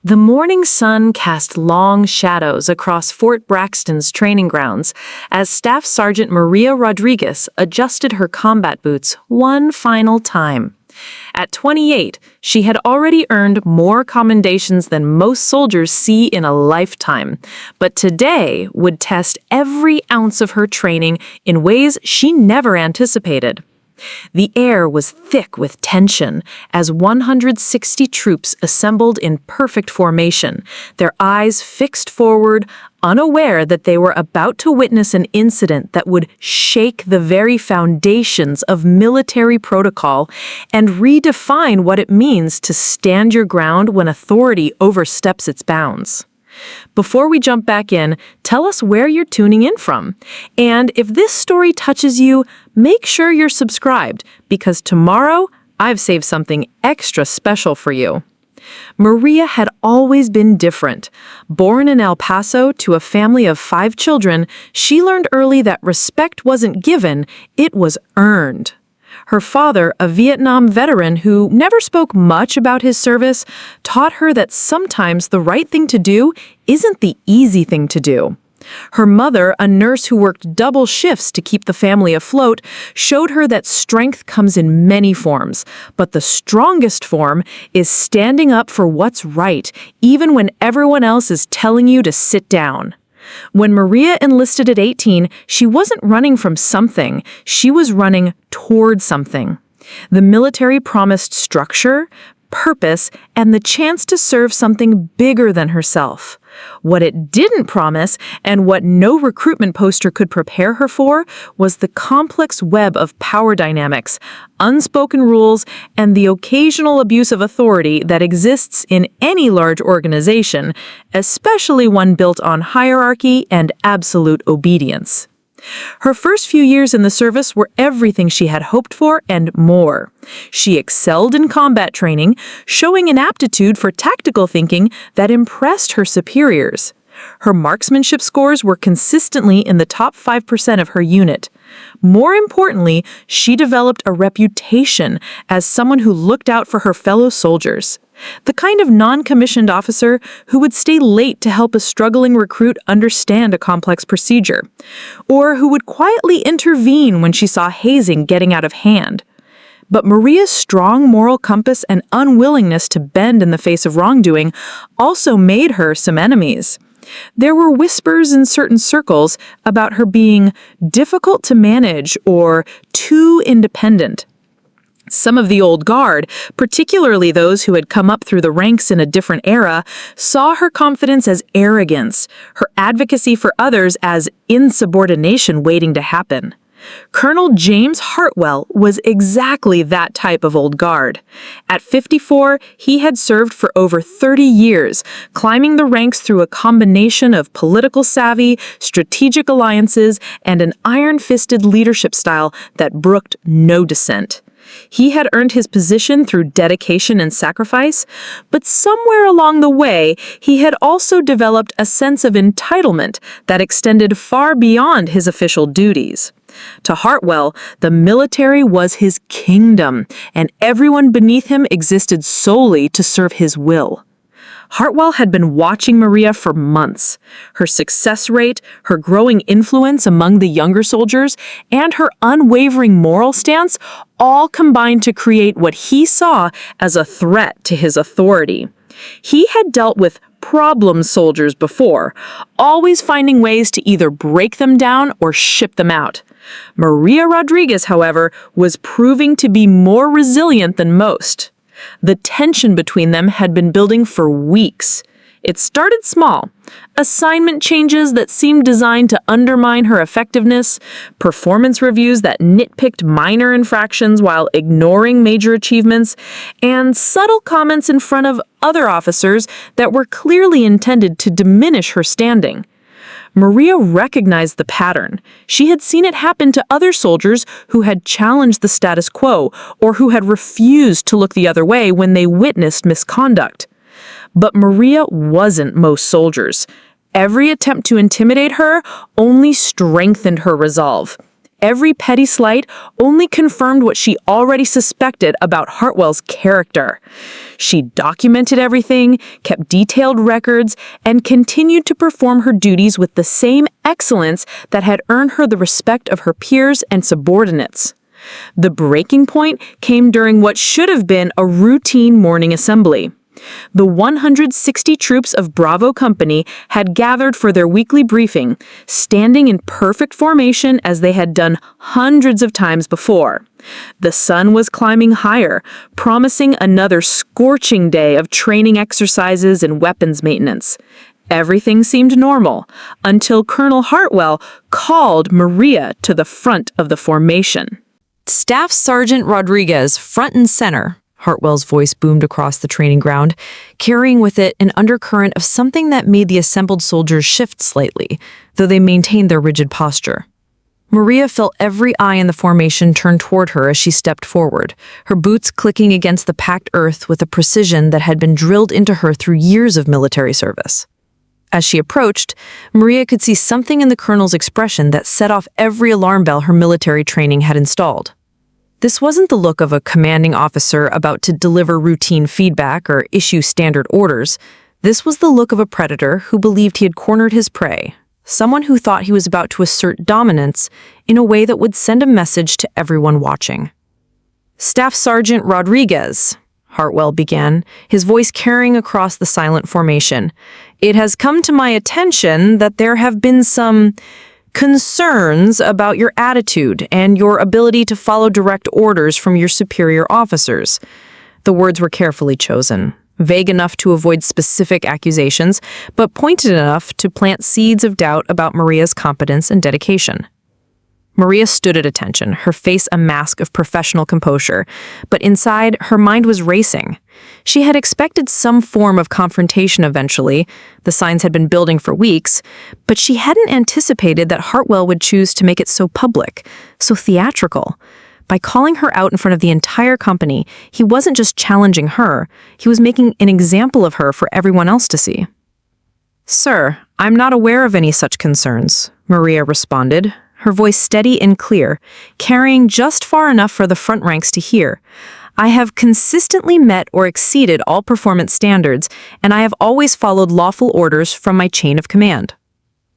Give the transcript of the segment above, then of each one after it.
The morning sun cast long shadows across Fort Braxton's training grounds as Staff Sergeant Maria Rodriguez adjusted her combat boots one final time. At 28, she had already earned more commendations than most soldiers see in a lifetime, but today would test every ounce of her training in ways she never anticipated. The air was thick with tension as 160 troops assembled in perfect formation, their eyes fixed forward, unaware that they were about to witness an incident that would shake the very foundations of military protocol and redefine what it means to stand your ground when authority oversteps its bounds. Before we jump back in, tell us where you're tuning in from. And if this story touches you, make sure you're subscribed, because tomorrow I've saved something extra special for you. Maria had always been different. Born in El Paso to a family of 5 children, she learned early that respect wasn't given, it was earned. Her father, a Vietnam veteran who never spoke much about his service, taught her that sometimes the right thing to do isn't the easy thing to do. Her mother, a nurse who worked double shifts to keep the family afloat, showed her that strength comes in many forms, but the strongest form is standing up for what's right, even when everyone else is telling you to sit down. When Maria enlisted at 18, she wasn't running from something, she was running toward something. The military promised structure, purpose, and the chance to serve something bigger than herself. What it didn't promise, and what no recruitment poster could prepare her for, was the complex web of power dynamics, unspoken rules, and the occasional abuse of authority that exists in any large organization, especially one built on hierarchy and absolute obedience. Her first few years in the service were everything she had hoped for and more. She excelled in combat training, showing an aptitude for tactical thinking that impressed her superiors. Her marksmanship scores were consistently in the top 5% of her unit. More importantly, she developed a reputation as someone who looked out for her fellow soldiers. The kind of non-commissioned officer who would stay late to help a struggling recruit understand a complex procedure, or who would quietly intervene when she saw hazing getting out of hand. But Maria's strong moral compass and unwillingness to bend in the face of wrongdoing also made her some enemies. There were whispers in certain circles about her being difficult to manage or too independent. Some of the old guard, particularly those who had come up through the ranks in a different era, saw her confidence as arrogance, her advocacy for others as insubordination waiting to happen. Colonel James Hartwell was exactly that type of old guard. At 54, he had served for over 30 years, climbing the ranks through a combination of political savvy, strategic alliances, and an iron-fisted leadership style that brooked no dissent. He had earned his position through dedication and sacrifice, but somewhere along the way, he had also developed a sense of entitlement that extended far beyond his official duties. To Hartwell, the military was his kingdom, and everyone beneath him existed solely to serve his will. Hartwell had been watching Maria for months. Her success rate, her growing influence among the younger soldiers, and her unwavering moral stance all combined to create what he saw as a threat to his authority. He had dealt with problem soldiers before, always finding ways to either break them down or ship them out. Maria Rodriguez, however, was proving to be more resilient than most. The tension between them had been building for weeks. It started small. Assignment changes that seemed designed to undermine her effectiveness, performance reviews that nitpicked minor infractions while ignoring major achievements, and subtle comments in front of other officers that were clearly intended to diminish her standing. Maria recognized the pattern. She had seen it happen to other soldiers who had challenged the status quo or who had refused to look the other way when they witnessed misconduct. But Maria wasn't most soldiers. Every attempt to intimidate her only strengthened her resolve. every petty slight only confirmed what she already suspected about Hartwell's character. She documented everything, kept detailed records, and continued to perform her duties with the same excellence that had earned her the respect of her peers and subordinates. The breaking point came during what should have been a routine morning assembly. The 160 troops of Bravo Company had gathered for their weekly briefing, standing in perfect formation as they had done hundreds of times before. The sun was climbing higher, promising another scorching day of training exercises and weapons maintenance. Everything seemed normal until Colonel Hartwell called Maria to the front of the formation. Staff Sergeant Rodriguez, front and center, Hartwell's voice boomed across the training ground, carrying with it an undercurrent of something that made the assembled soldiers shift slightly, though they maintained their rigid posture. Maria felt every eye in the formation turn toward her as she stepped forward, her boots clicking against the packed earth with a precision that had been drilled into her through years of military service. As she approached, Maria could see something in the colonel's expression that set off every alarm bell her military training had installed. This wasn't the look of a commanding officer about to deliver routine feedback or issue standard orders. This was the look of a predator who believed he had cornered his prey, someone who thought he was about to assert dominance in a way that would send a message to everyone watching. Staff Sergeant Rodriguez, Hartwell began, his voice carrying across the silent formation. It has come to my attention that there have been some concerns about your attitude and your ability to follow direct orders from your superior officers. The words were carefully chosen, vague enough to avoid specific accusations, but pointed enough to plant seeds of doubt about Maria's competence and dedication. Maria stood at attention, her face a mask of professional composure, but inside, her mind was racing. She had expected some form of confrontation eventually. The signs had been building for weeks, but she hadn't anticipated that Hartwell would choose to make it so public, so theatrical. By calling her out in front of the entire company, he wasn't just challenging her, he was making an example of her for everyone else to see. "Sir, I'm not aware of any such concerns," Maria responded, her voice steady and clear, carrying just far enough for the front ranks to hear. "I have consistently met or exceeded all performance standards, and I have always followed lawful orders from my chain of command."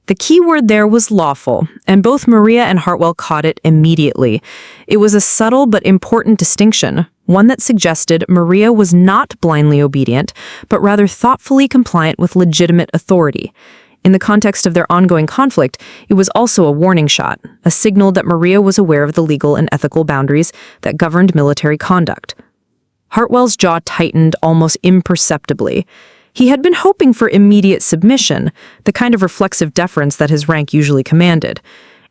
The key word there was lawful, and both Maria and Hartwell caught it immediately. It was a subtle but important distinction, one that suggested Maria was not blindly obedient, but rather thoughtfully compliant with legitimate authority. In the context of their ongoing conflict, it was also a warning shot, a signal that Maria was aware of the legal and ethical boundaries that governed military conduct. Hartwell's jaw tightened almost imperceptibly. He had been hoping for immediate submission, the kind of reflexive deference that his rank usually commanded.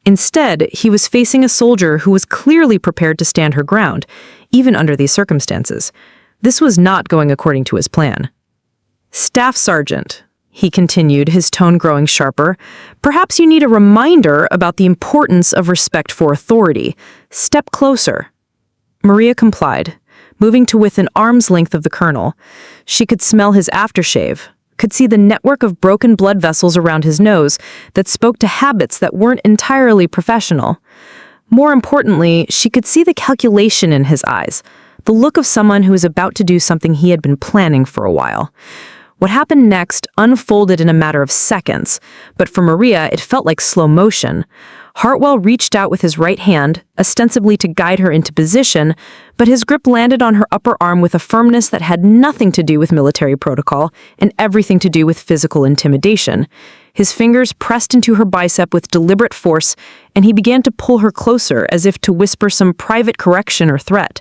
Instead, he was facing a soldier who was clearly prepared to stand her ground, even under these circumstances. This was not going according to his plan. "Staff Sergeant," he continued, his tone growing sharper, "perhaps you need a reminder about the importance of respect for authority. Step closer." Maria complied, moving to within arm's length of the colonel. She could smell his aftershave, could see the network of broken blood vessels around his nose that spoke to habits that weren't entirely professional. More importantly, she could see the calculation in his eyes, the look of someone who was about to do something he had been planning for a while. What happened next unfolded in a matter of seconds, but for Maria, it felt like slow motion. Hartwell reached out with his right hand, ostensibly to guide her into position, but his grip landed on her upper arm with a firmness that had nothing to do with military protocol and everything to do with physical intimidation. His fingers pressed into her bicep with deliberate force, and he began to pull her closer as if to whisper some private correction or threat.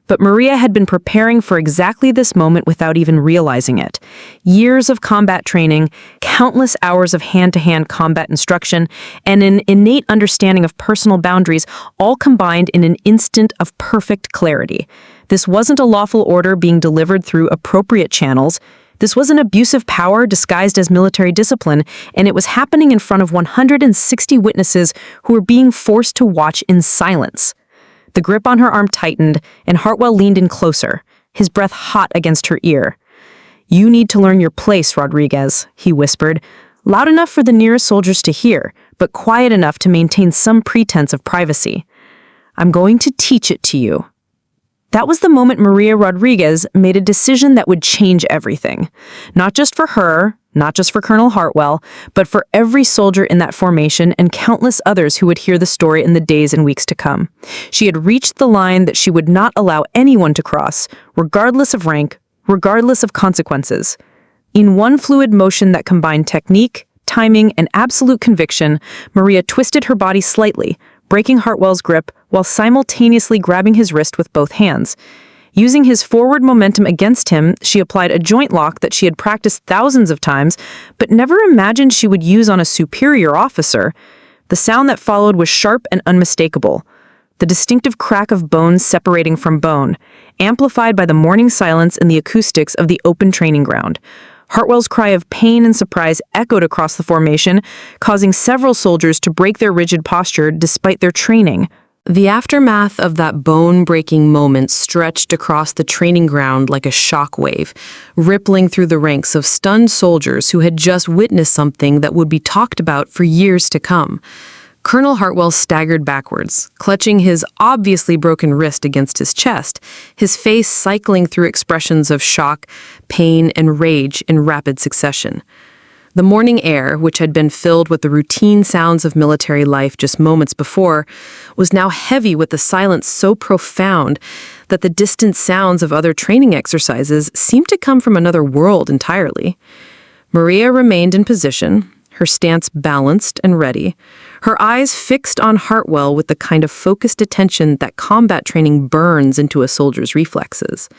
But Maria had been preparing for exactly this moment without even realizing it. Years of combat training, countless hours of hand-to-hand combat instruction, and an innate understanding of personal boundaries all combined in an instant of perfect clarity. This wasn't a lawful order being delivered through appropriate channels. This was an abuse of power disguised as military discipline, and it was happening in front of 160 witnesses who were being forced to watch in silence. The grip on her arm tightened, and Hartwell leaned in closer, his breath hot against her ear. "You need to learn your place, Rodriguez," he whispered. loud enough for the nearest soldiers to hear, but quiet enough to maintain some pretense of privacy. "I'm going to teach it to you." That was the moment Maria Rodriguez made a decision that would change everything. Not just for her, not just for Colonel Hartwell, but for every soldier in that formation and countless others who would hear the story in the days and weeks to come. She had reached the line that she would not allow anyone to cross, regardless of rank, regardless of consequences. In one fluid motion that combined technique, timing, and absolute conviction, Maria twisted her body slightly, breaking Hartwell's grip while simultaneously grabbing his wrist with both hands. Using his forward momentum against him, she applied a joint lock that she had practiced thousands of times, but never imagined she would use on a superior officer. The sound that followed was sharp and unmistakable. The distinctive crack of bones separating from bone, amplified by the morning silence and the acoustics of the open training ground. Hartwell's cry of pain and surprise echoed across the formation, causing several soldiers to break their rigid posture despite their training. The aftermath of that bone-breaking moment stretched across the training ground like a shockwave, rippling through the ranks of stunned soldiers who had just witnessed something that would be talked about for years to come. Colonel Hartwell staggered backwards, clutching his obviously broken wrist against his chest, his face cycling through expressions of shock, pain, and rage in rapid succession. The morning air, which had been filled with the routine sounds of military life just moments before, was now heavy with a silence so profound that the distant sounds of other training exercises seemed to come from another world entirely. Maria remained in position, her stance balanced and ready, her eyes fixed on Hartwell with the kind of focused attention that combat training burns into a soldier's reflexes.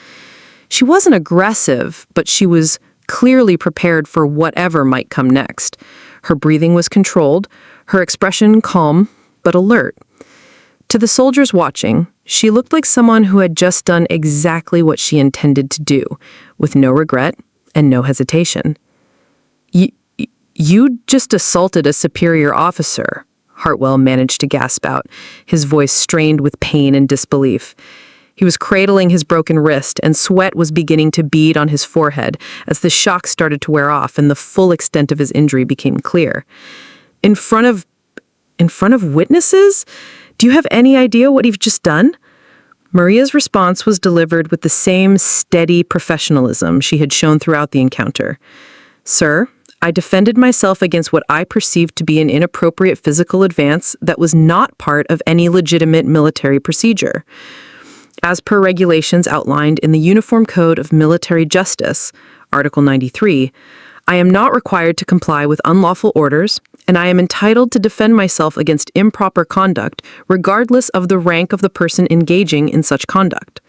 She wasn't aggressive, but she was clearly prepared for whatever might come next. Her breathing was controlled, her expression calm but alert. To the soldiers watching, she looked like someone who had just done exactly what she intended to do, with no regret and no hesitation. "You just assaulted a superior officer," Hartwell managed to gasp out, his voice strained with pain and disbelief. He was cradling his broken wrist, and sweat was beginning to bead on his forehead as the shock started to wear off and the full extent of his injury became clear. In front of witnesses? Do you have any idea what you've just done?" Maria's response was delivered with the same steady professionalism she had shown throughout the encounter. "Sir, I defended myself against what I perceived to be an inappropriate physical advance that was not part of any legitimate military procedure. As per regulations outlined in the Uniform Code of Military Justice, Article 93, I am not required to comply with unlawful orders, and I am entitled to defend myself against improper conduct, regardless of the rank of the person engaging in such conduct."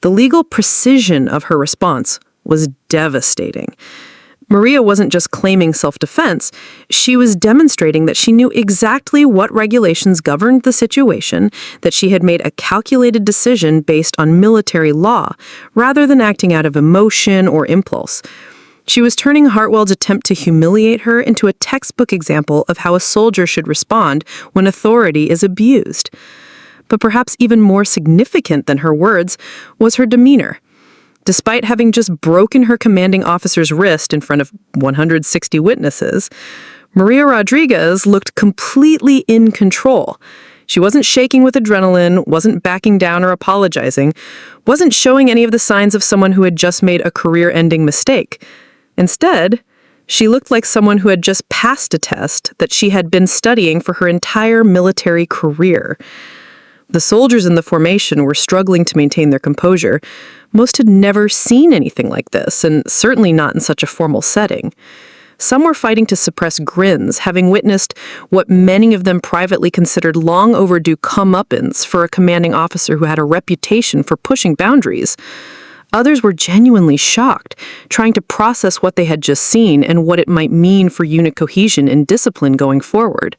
The legal precision of her response was devastating. Maria wasn't just claiming self-defense, she was demonstrating that she knew exactly what regulations governed the situation, that she had made a calculated decision based on military law, rather than acting out of emotion or impulse. She was turning Hartwell's attempt to humiliate her into a textbook example of how a soldier should respond when authority is abused. But perhaps even more significant than her words was her demeanor. Despite having just broken her commanding officer's wrist in front of 160 witnesses, Maria Rodriguez looked completely in control. She wasn't shaking with adrenaline, wasn't backing down or apologizing, wasn't showing any of the signs of someone who had just made a career-ending mistake. Instead, she looked like someone who had just passed a test that she had been studying for her entire military career. The soldiers in the formation were struggling to maintain their composure. Most had never seen anything like this, and certainly not in such a formal setting. Some were fighting to suppress grins, having witnessed what many of them privately considered long overdue comeuppance for a commanding officer who had a reputation for pushing boundaries. Others were genuinely shocked, trying to process what they had just seen and what it might mean for unit cohesion and discipline going forward.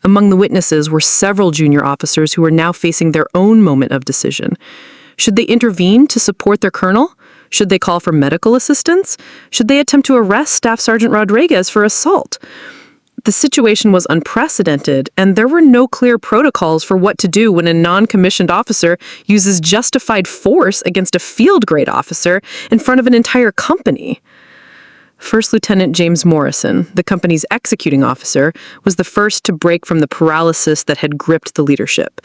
Among the witnesses were several junior officers who were now facing their own moment of decision. Should they intervene to support their colonel? Should they call for medical assistance? Should they attempt to arrest Staff Sergeant Rodriguez for assault? The situation was unprecedented, and there were no clear protocols for what to do when a non-commissioned officer uses justified force against a field-grade officer in front of an entire company. First Lieutenant James Morrison, the company's executing officer, was the first to break from the paralysis that had gripped the leadership.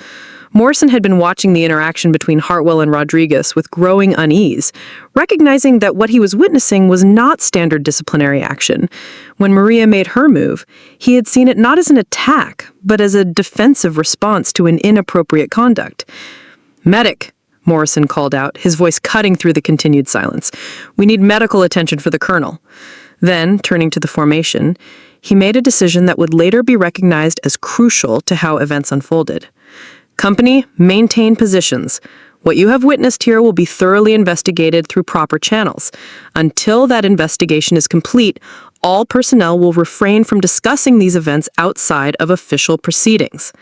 Morrison had been watching the interaction between Hartwell and Rodriguez with growing unease, recognizing that what he was witnessing was not standard disciplinary action. When Maria made her move, he had seen it not as an attack, but as a defensive response to an inappropriate conduct. "Medic," Morrison called out, his voice cutting through the continued silence. "We need medical attention for the colonel." Then, turning to the formation, he made a decision that would later be recognized as crucial to how events unfolded. "Company, maintain positions. What you have witnessed here will be thoroughly investigated through proper channels. Until that investigation is complete, all personnel will refrain from discussing these events outside of official proceedings."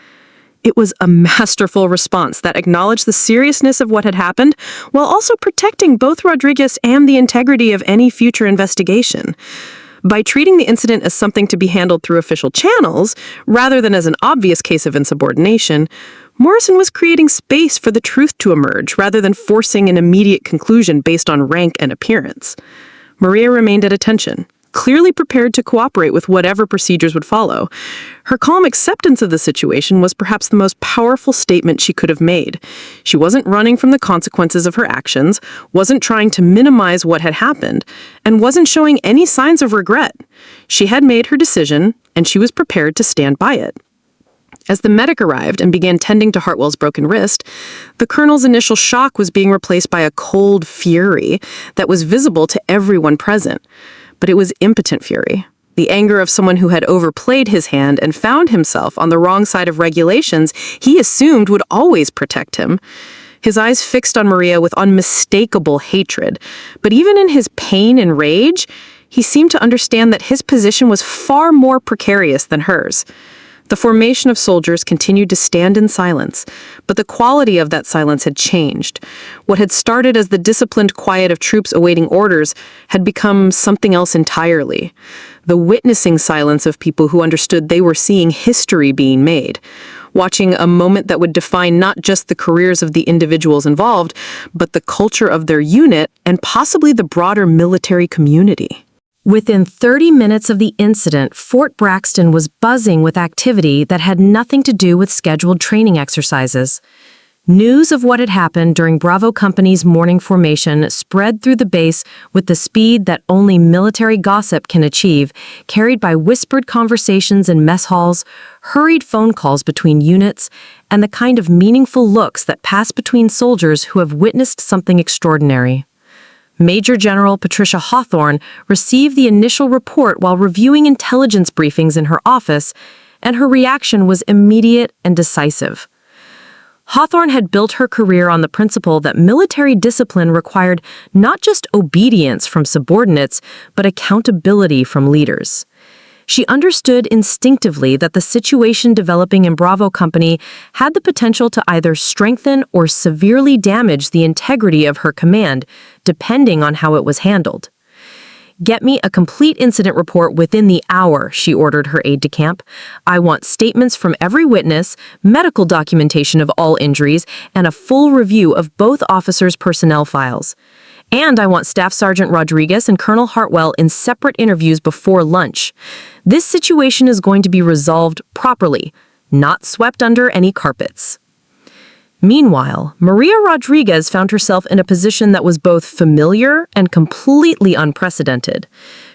It was a masterful response that acknowledged the seriousness of what had happened, while also protecting both Rodriguez and the integrity of any future investigation. By treating the incident as something to be handled through official channels, rather than as an obvious case of insubordination, Morrison was creating space for the truth to emerge, rather than forcing an immediate conclusion based on rank and appearance. Maria remained at attention, clearly prepared to cooperate with whatever procedures would follow. Her calm acceptance of the situation was perhaps the most powerful statement she could have made. She wasn't running from the consequences of her actions, wasn't trying to minimize what had happened, and wasn't showing any signs of regret. She had made her decision, and she was prepared to stand by it. As the medic arrived and began tending to Hartwell's broken wrist, the colonel's initial shock was being replaced by a cold fury that was visible to everyone present. But it was impotent fury, the anger of someone who had overplayed his hand and found himself on the wrong side of regulations he assumed would always protect him. His eyes fixed on Maria with unmistakable hatred, but even in his pain and rage, he seemed to understand that his position was far more precarious than hers. The formation of soldiers continued to stand in silence, but the quality of that silence had changed. What had started as the disciplined quiet of troops awaiting orders had become something else entirely. The witnessing silence of people who understood they were seeing history being made, watching a moment that would define not just the careers of the individuals involved, but the culture of their unit and possibly the broader military community. Within 30 minutes of the incident, Fort Braxton was buzzing with activity that had nothing to do with scheduled training exercises. News of what had happened during Bravo Company's morning formation spread through the base with the speed that only military gossip can achieve, carried by whispered conversations in mess halls, hurried phone calls between units, and the kind of meaningful looks that pass between soldiers who have witnessed something extraordinary. Major General Patricia Hawthorne received the initial report while reviewing intelligence briefings in her office, and her reaction was immediate and decisive. Hawthorne had built her career on the principle that military discipline required not just obedience from subordinates, but accountability from leaders. She understood instinctively that the situation developing in Bravo Company had the potential to either strengthen or severely damage the integrity of her command, depending on how it was handled. "Get me a complete incident report within the hour," she ordered her aide-de-camp. "I want statements from every witness, medical documentation of all injuries, and a full review of both officers' personnel files. And I want Staff Sergeant Rodriguez and Colonel Hartwell in separate interviews before lunch. This situation is going to be resolved properly, not swept under any carpets." Meanwhile, Maria Rodriguez found herself in a position that was both familiar and completely unprecedented.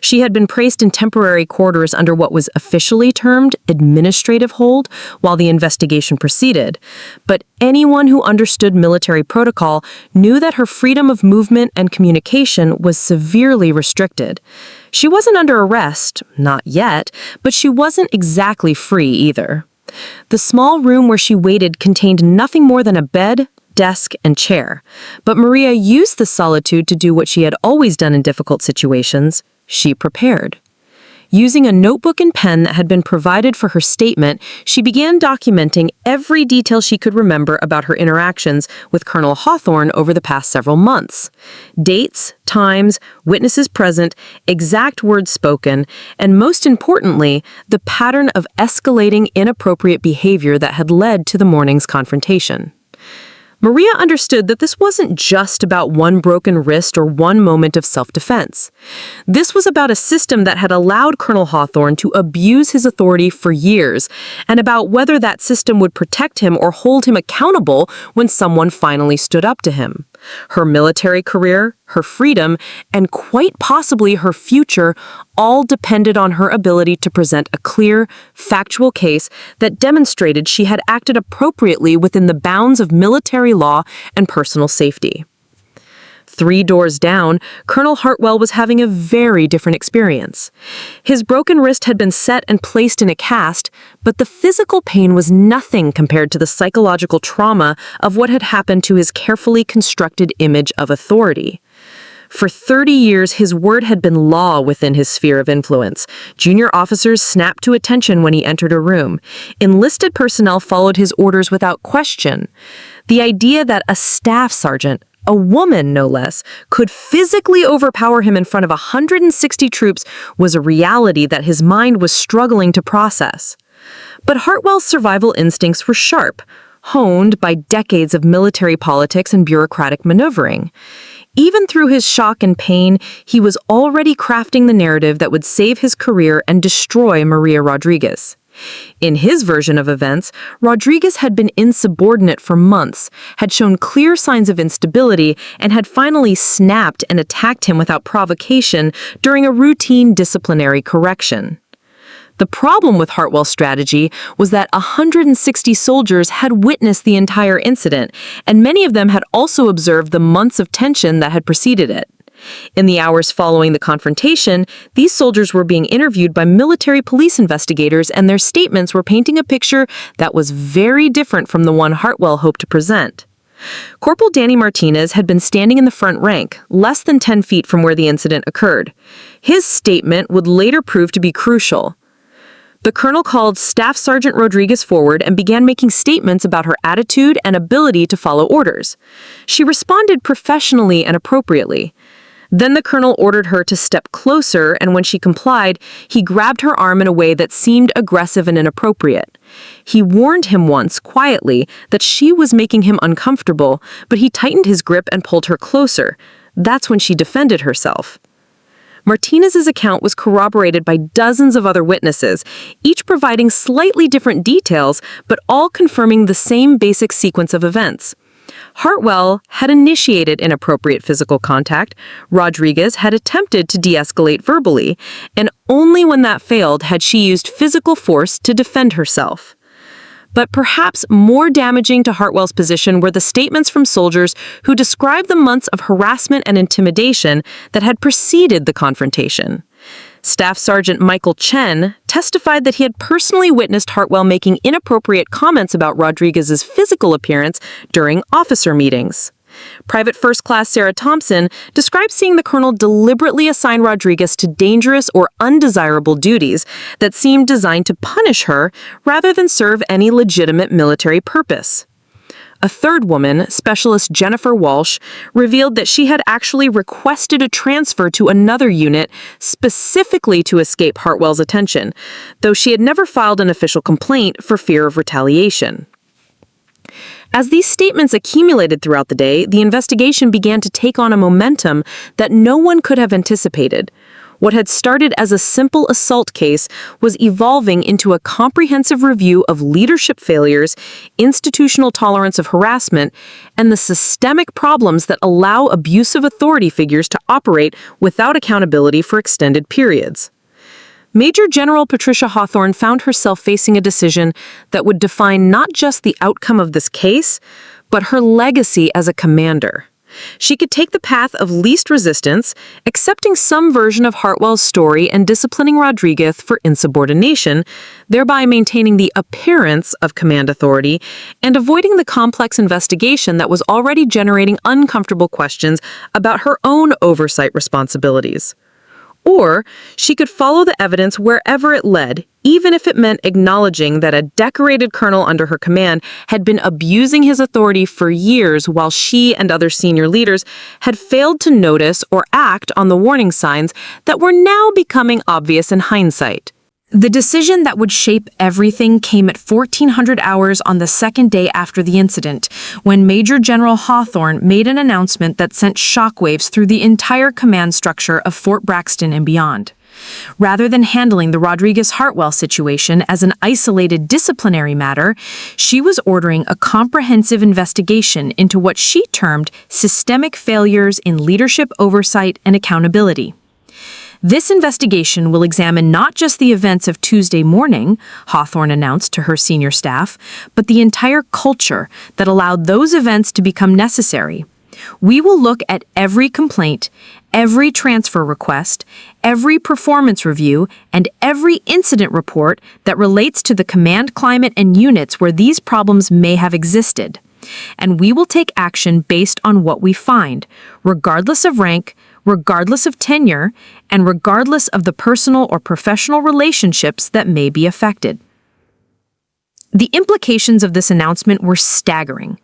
She had been placed in temporary quarters under what was officially termed administrative hold while the investigation proceeded, but anyone who understood military protocol knew that her freedom of movement and communication was severely restricted. She wasn't under arrest, not yet, but she wasn't exactly free either. The small room where she waited contained nothing more than a bed, desk, and chair. But Maria used the solitude to do what she had always done in difficult situations. She prepared. Using a notebook and pen that had been provided for her statement, she began documenting every detail she could remember about her interactions with Colonel Hawthorne over the past several months. Dates, times, witnesses present, exact words spoken, and most importantly, the pattern of escalating inappropriate behavior that had led to the morning's confrontation. Maria understood that this wasn't just about one broken wrist or one moment of self-defense. This was about a system that had allowed Colonel Hawthorne to abuse his authority for years, and about whether that system would protect him or hold him accountable when someone finally stood up to him. Her military career, her freedom, and quite possibly her future all depended on her ability to present a clear, factual case that demonstrated she had acted appropriately within the bounds of military law and personal safety. 3 doors down, Colonel Hartwell was having a very different experience. His broken wrist had been set and placed in a cast, but the physical pain was nothing compared to the psychological trauma of what had happened to his carefully constructed image of authority. For 30 years, his word had been law within his sphere of influence. Junior officers snapped to attention when he entered a room. Enlisted personnel followed his orders without question. The idea that a staff sergeant, a woman no less, could physically overpower him in front of 160 troops was a reality that his mind was struggling to process. But Hartwell's survival instincts were sharp, honed by decades of military politics and bureaucratic maneuvering. Even through his shock and pain, he was already crafting the narrative that would save his career and destroy Maria Rodriguez. In his version of events, Rodriguez had been insubordinate for months, had shown clear signs of instability, and had finally snapped and attacked him without provocation during a routine disciplinary correction. The problem with Hartwell's strategy was that 160 soldiers had witnessed the entire incident, and many of them had also observed the months of tension that had preceded it. In the hours following the confrontation, these soldiers were being interviewed by military police investigators, and their statements were painting a picture that was very different from the one Hartwell hoped to present. Corporal Danny Martinez had been standing in the front rank, less than 10 feet from where the incident occurred. His statement would later prove to be crucial. The colonel called Staff Sergeant Rodriguez forward and began making statements about her attitude and ability to follow orders. She responded professionally and appropriately. Then the colonel ordered her to step closer, and when she complied, he grabbed her arm in a way that seemed aggressive and inappropriate. He warned him once, quietly, that she was making him uncomfortable, but he tightened his grip and pulled her closer. That's when she defended herself. Martinez's account was corroborated by dozens of other witnesses, each providing slightly different details, but all confirming the same basic sequence of events. Hartwell had initiated inappropriate physical contact, Rodriguez had attempted to de-escalate verbally, and only when that failed had she used physical force to defend herself. But perhaps more damaging to Hartwell's position were the statements from soldiers who described the months of harassment and intimidation that had preceded the confrontation. Staff Sergeant Michael Chen testified that he had personally witnessed Hartwell making inappropriate comments about Rodriguez's physical appearance during officer meetings. Private First Class Sarah Thompson described seeing the colonel deliberately assign Rodriguez to dangerous or undesirable duties that seemed designed to punish her rather than serve any legitimate military purpose. A third woman, Specialist Jennifer Walsh, revealed that she had actually requested a transfer to another unit specifically to escape Hartwell's attention, though she had never filed an official complaint for fear of retaliation. As these statements accumulated throughout the day, the investigation began to take on a momentum that no one could have anticipated. What had started as a simple assault case was evolving into a comprehensive review of leadership failures, institutional tolerance of harassment, and the systemic problems that allow abusive authority figures to operate without accountability for extended periods. Major General Patricia Hawthorne found herself facing a decision that would define not just the outcome of this case, but her legacy as a commander. She could take the path of least resistance, accepting some version of Hartwell's story and disciplining Rodriguez for insubordination, thereby maintaining the appearance of command authority and avoiding the complex investigation that was already generating uncomfortable questions about her own oversight responsibilities. Or she could follow the evidence wherever it led, even if it meant acknowledging that a decorated colonel under her command had been abusing his authority for years while she and other senior leaders had failed to notice or act on the warning signs that were now becoming obvious in hindsight. The decision that would shape everything came at 1400 hours on the second day after the incident, when Major General Hawthorne made an announcement that sent shockwaves through the entire command structure of Fort Braxton and beyond. Rather than handling the Rodriguez-Hartwell situation as an isolated disciplinary matter, she was ordering a comprehensive investigation into what she termed systemic failures in leadership oversight and accountability. This investigation will examine not just the events of Tuesday morning, Hawthorne announced to her senior staff, but the entire culture that allowed those events to become necessary. We will look at every complaint, every transfer request, every performance review, and every incident report that relates to the command climate and units where these problems may have existed. And we will take action based on what we find, regardless of rank, regardless of tenure, and regardless of the personal or professional relationships that may be affected. The implications of this announcement were staggering.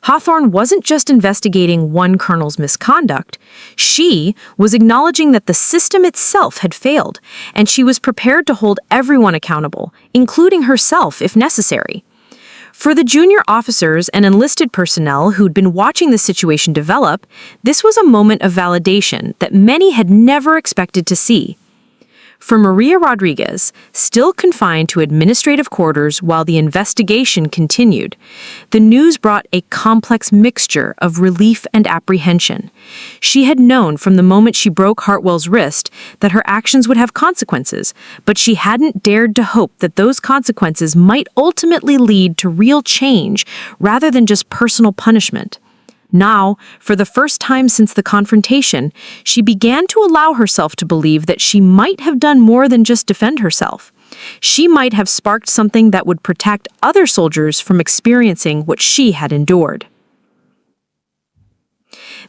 Hawthorne wasn't just investigating one colonel's misconduct. She was acknowledging that the system itself had failed, and she was prepared to hold everyone accountable, including herself if necessary. For the junior officers and enlisted personnel who'd been watching the situation develop, this was a moment of validation that many had never expected to see. For Maria Rodriguez, still confined to administrative quarters while the investigation continued, the news brought a complex mixture of relief and apprehension. She had known from the moment she broke Hartwell's wrist that her actions would have consequences, but she hadn't dared to hope that those consequences might ultimately lead to real change rather than just personal punishment. Now, for the first time since the confrontation, she began to allow herself to believe that she might have done more than just defend herself. She might have sparked something that would protect other soldiers from experiencing what she had endured.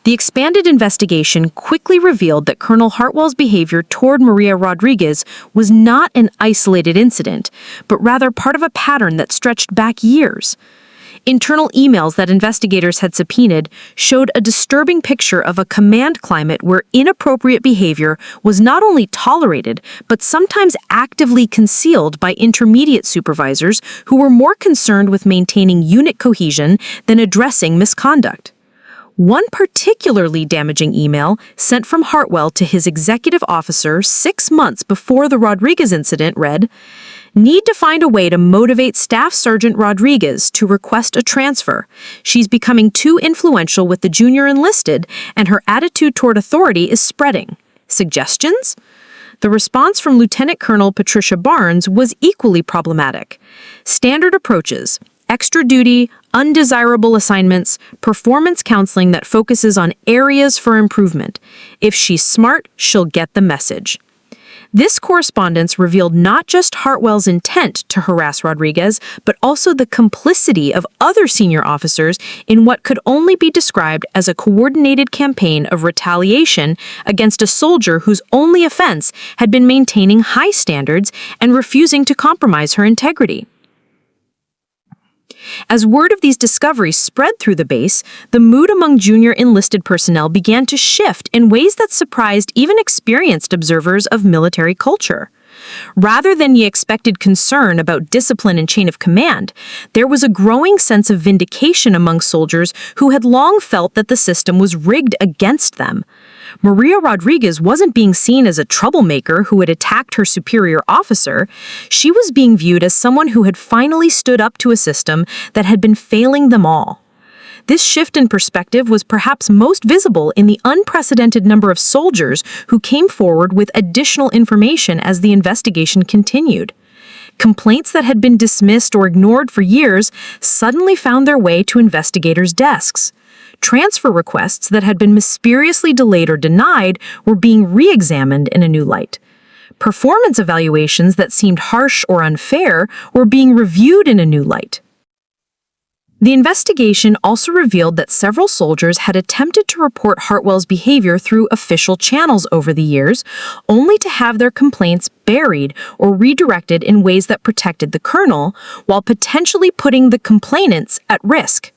The expanded investigation quickly revealed that Colonel Hartwell's behavior toward Maria Rodriguez was not an isolated incident, but rather part of a pattern that stretched back years. Internal emails that investigators had subpoenaed showed a disturbing picture of a command climate where inappropriate behavior was not only tolerated, but sometimes actively concealed by intermediate supervisors who were more concerned with maintaining unit cohesion than addressing misconduct. One particularly damaging email sent from Hartwell to his executive officer 6 months before the Rodriguez incident read, "Need to find a way to motivate Staff Sergeant Rodriguez to request a transfer. She's becoming too influential with the junior enlisted, and her attitude toward authority is spreading. Suggestions?" The response from Lieutenant Colonel Patricia Barnes was equally problematic. Standard approaches, extra duty, undesirable assignments, performance counseling that focuses on areas for improvement. If she's smart, she'll get the message. This correspondence revealed not just Hartwell's intent to harass Rodriguez, but also the complicity of other senior officers in what could only be described as a coordinated campaign of retaliation against a soldier whose only offense had been maintaining high standards and refusing to compromise her integrity. As word of these discoveries spread through the base, the mood among junior enlisted personnel began to shift in ways that surprised even experienced observers of military culture. Rather than the expected concern about discipline and chain of command, there was a growing sense of vindication among soldiers who had long felt that the system was rigged against them. Maria Rodriguez wasn't being seen as a troublemaker who had attacked her superior officer. She was being viewed as someone who had finally stood up to a system that had been failing them all. This shift in perspective was perhaps most visible in the unprecedented number of soldiers who came forward with additional information as the investigation continued. Complaints that had been dismissed or ignored for years suddenly found their way to investigators' desks. Transfer requests that had been mysteriously delayed or denied were being re-examined in a new light. Performance evaluations that seemed harsh or unfair were being reviewed in a new light. The investigation also revealed that several soldiers had attempted to report Hartwell's behavior through official channels over the years, only to have their complaints buried or redirected in ways that protected the colonel, while potentially putting the complainants at risk.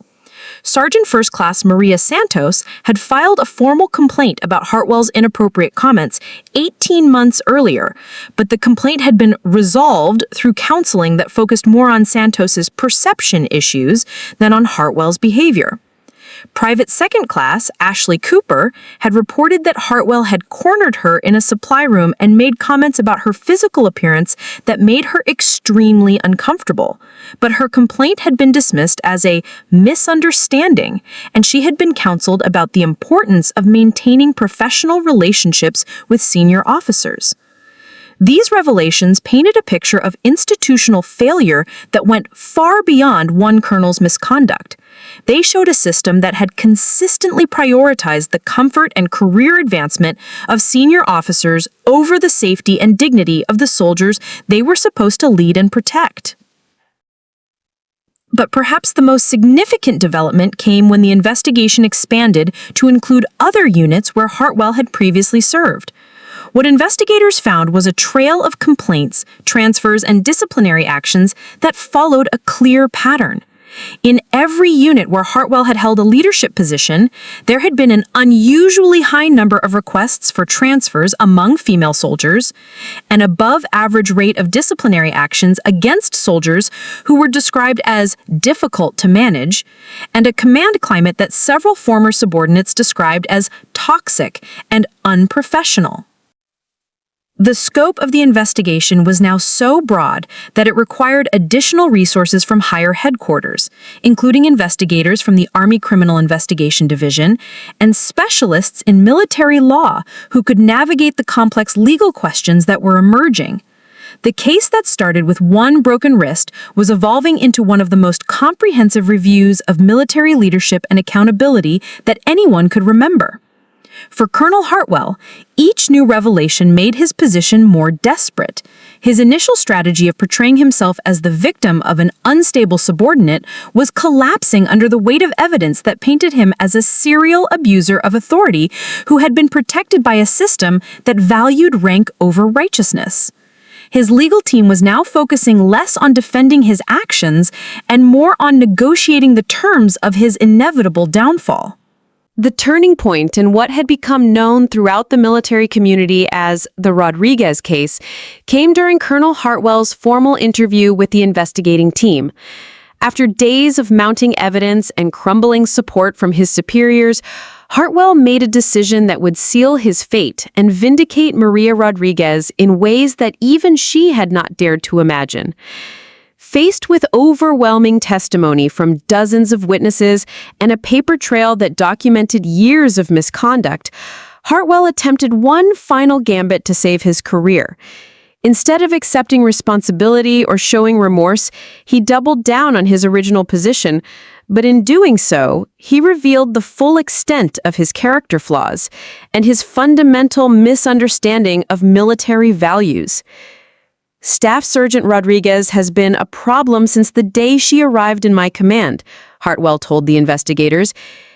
Sergeant First Class Maria Santos had filed a formal complaint about Hartwell's inappropriate comments 18 months earlier, but the complaint had been resolved through counseling that focused more on Santos's perception issues than on Hartwell's behavior. Private Second Class Ashley Cooper had reported that Hartwell had cornered her in a supply room and made comments about her physical appearance that made her extremely uncomfortable. But her complaint had been dismissed as a misunderstanding, and she had been counseled about the importance of maintaining professional relationships with senior officers. These revelations painted a picture of institutional failure that went far beyond one colonel's misconduct. They showed a system that had consistently prioritized the comfort and career advancement of senior officers over the safety and dignity of the soldiers they were supposed to lead and protect. But perhaps the most significant development came when the investigation expanded to include other units where Hartwell had previously served. What investigators found was a trail of complaints, transfers, and disciplinary actions that followed a clear pattern. In every unit where Hartwell had held a leadership position, there had been an unusually high number of requests for transfers among female soldiers, an above-average rate of disciplinary actions against soldiers who were described as difficult to manage, and a command climate that several former subordinates described as toxic and unprofessional. The scope of the investigation was now so broad that it required additional resources from higher headquarters, including investigators from the Army Criminal Investigation Division and specialists in military law who could navigate the complex legal questions that were emerging. The case that started with one broken wrist was evolving into one of the most comprehensive reviews of military leadership and accountability that anyone could remember. For Colonel Hartwell, each new revelation made his position more desperate. His initial strategy of portraying himself as the victim of an unstable subordinate was collapsing under the weight of evidence that painted him as a serial abuser of authority who had been protected by a system that valued rank over righteousness. His legal team was now focusing less on defending his actions and more on negotiating the terms of his inevitable downfall. The turning point in what had become known throughout the military community as the Rodriguez case came during Colonel Hartwell's formal interview with the investigating team. After days of mounting evidence and crumbling support from his superiors, Hartwell made a decision that would seal his fate and vindicate Maria Rodriguez in ways that even she had not dared to imagine. Faced with overwhelming testimony from dozens of witnesses and a paper trail that documented years of misconduct, Hartwell attempted one final gambit to save his career. Instead of accepting responsibility or showing remorse, he doubled down on his original position, but in doing so, he revealed the full extent of his character flaws and his fundamental misunderstanding of military values. Staff Sergeant Rodriguez has been a problem since the day she arrived in my command, Hartwell told the investigators,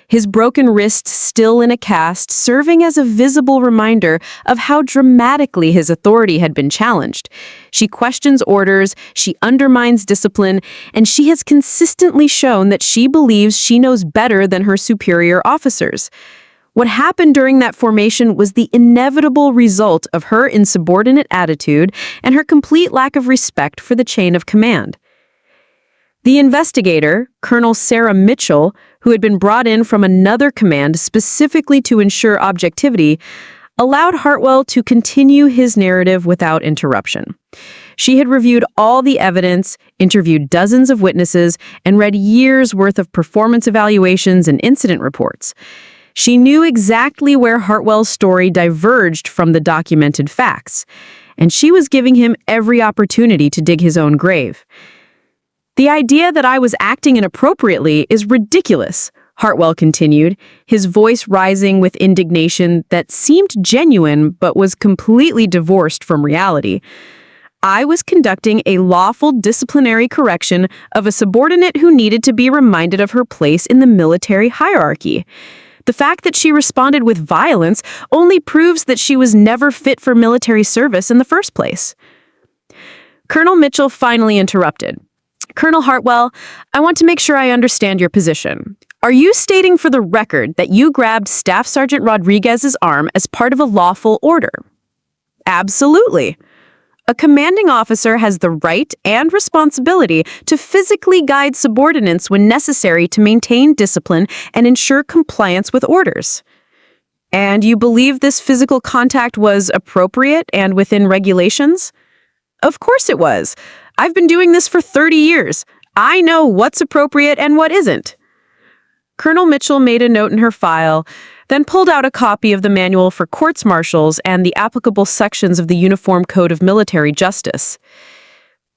his broken wrist still in a cast, serving as a visible reminder of how dramatically his authority had been challenged. She questions orders, she undermines discipline, and she has consistently shown that she believes she knows better than her superior officers. What happened during that formation was the inevitable result of her insubordinate attitude and her complete lack of respect for the chain of command. The investigator, Colonel Sarah Mitchell, who had been brought in from another command specifically to ensure objectivity, allowed Hartwell to continue his narrative without interruption. She had reviewed all the evidence, interviewed dozens of witnesses, and read years' worth of performance evaluations and incident reports. She knew exactly where Hartwell's story diverged from the documented facts, and she was giving him every opportunity to dig his own grave. "The idea that I was acting inappropriately is ridiculous," Hartwell continued, his voice rising with indignation that seemed genuine but was completely divorced from reality. "I was conducting a lawful disciplinary correction of a subordinate who needed to be reminded of her place in the military hierarchy. The fact that she responded with violence only proves that she was never fit for military service in the first place." Colonel Mitchell finally interrupted. "Colonel Hartwell, I want to make sure I understand your position. Are you stating for the record that you grabbed Staff Sergeant Rodriguez's arm as part of a lawful order? Absolutely. A commanding officer has the right and responsibility to physically guide subordinates when necessary to maintain discipline and ensure compliance with orders. And you believe this physical contact was appropriate and within regulations? Of course it was. I've been doing this for 30 years. I know what's appropriate and what isn't. Colonel Mitchell made a note in her file, then pulled out a copy of the Manual for Courts-Martials and the applicable sections of the Uniform Code of Military Justice.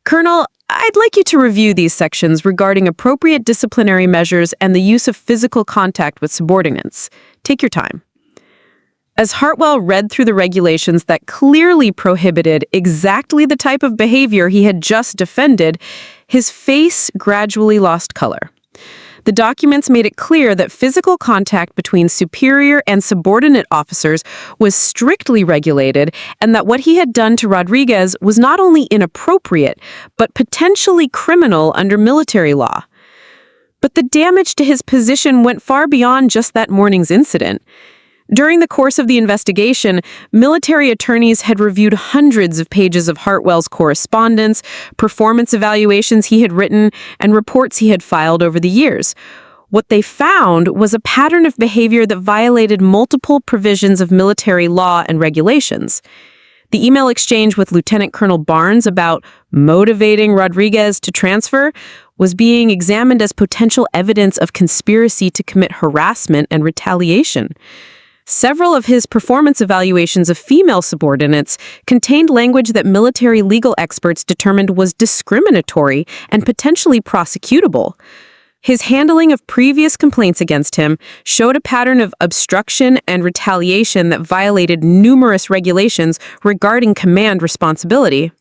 Colonel, I'd like you to review these sections regarding appropriate disciplinary measures and the use of physical contact with subordinates. Take your time. As Hartwell read through the regulations that clearly prohibited exactly the type of behavior he had just defended, his face gradually lost color. The documents made it clear that physical contact between superior and subordinate officers was strictly regulated and that what he had done to Rodriguez was not only inappropriate, but potentially criminal under military law. But the damage to his position went far beyond just that morning's incident. During the course of the investigation, military attorneys had reviewed hundreds of pages of Hartwell's correspondence, performance evaluations he had written, and reports he had filed over the years. What they found was a pattern of behavior that violated multiple provisions of military law and regulations. The email exchange with Lieutenant Colonel Barnes about motivating Rodriguez to transfer was being examined as potential evidence of conspiracy to commit harassment and retaliation. Several of his performance evaluations of female subordinates contained language that military legal experts determined was discriminatory and potentially prosecutable. His handling of previous complaints against him showed a pattern of obstruction and retaliation that violated numerous regulations regarding command responsibility.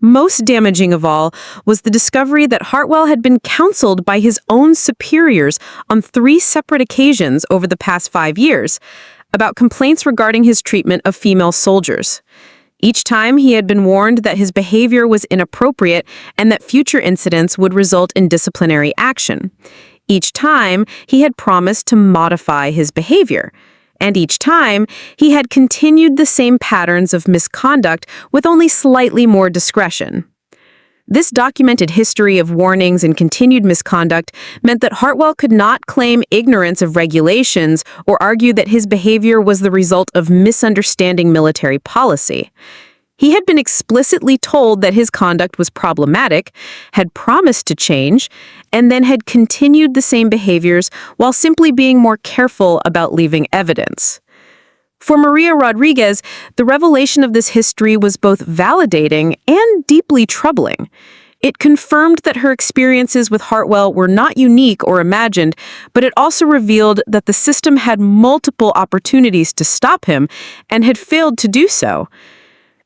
Most damaging of all was the discovery that Hartwell had been counseled by his own superiors on 3 separate occasions over the past 5 years about complaints regarding his treatment of female soldiers. Each time he had been warned that his behavior was inappropriate and that future incidents would result in disciplinary action. Each time he had promised to modify his behavior. And each time, he had continued the same patterns of misconduct with only slightly more discretion. This documented history of warnings and continued misconduct meant that Hartwell could not claim ignorance of regulations or argue that his behavior was the result of misunderstanding military policy. He had been explicitly told that his conduct was problematic, had promised to change, and then had continued the same behaviors while simply being more careful about leaving evidence. For Maria Rodriguez, the revelation of this history was both validating and deeply troubling. It confirmed that her experiences with Hartwell were not unique or imagined, but it also revealed that the system had multiple opportunities to stop him and had failed to do so.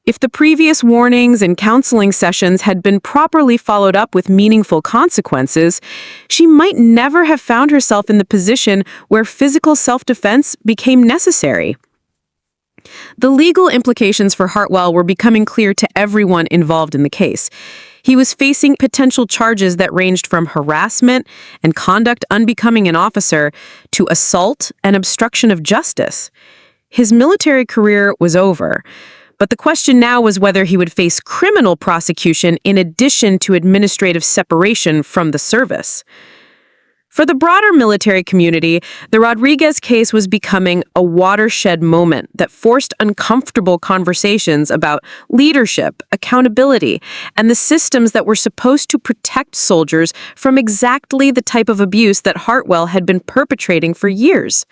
If the previous warnings and counseling sessions had been properly followed up with meaningful consequences, she might never have found herself in the position where physical self-defense became necessary. The legal implications for Hartwell were becoming clear to everyone involved in the case. He was facing potential charges that ranged from harassment and conduct unbecoming an officer to assault and obstruction of justice. His military career was over. But the question now was whether he would face criminal prosecution in addition to administrative separation from the service. For the broader military community, the Rodriguez case was becoming a watershed moment that forced uncomfortable conversations about leadership, accountability, and the systems that were supposed to protect soldiers from exactly the type of abuse that Hartwell had been perpetrating for years.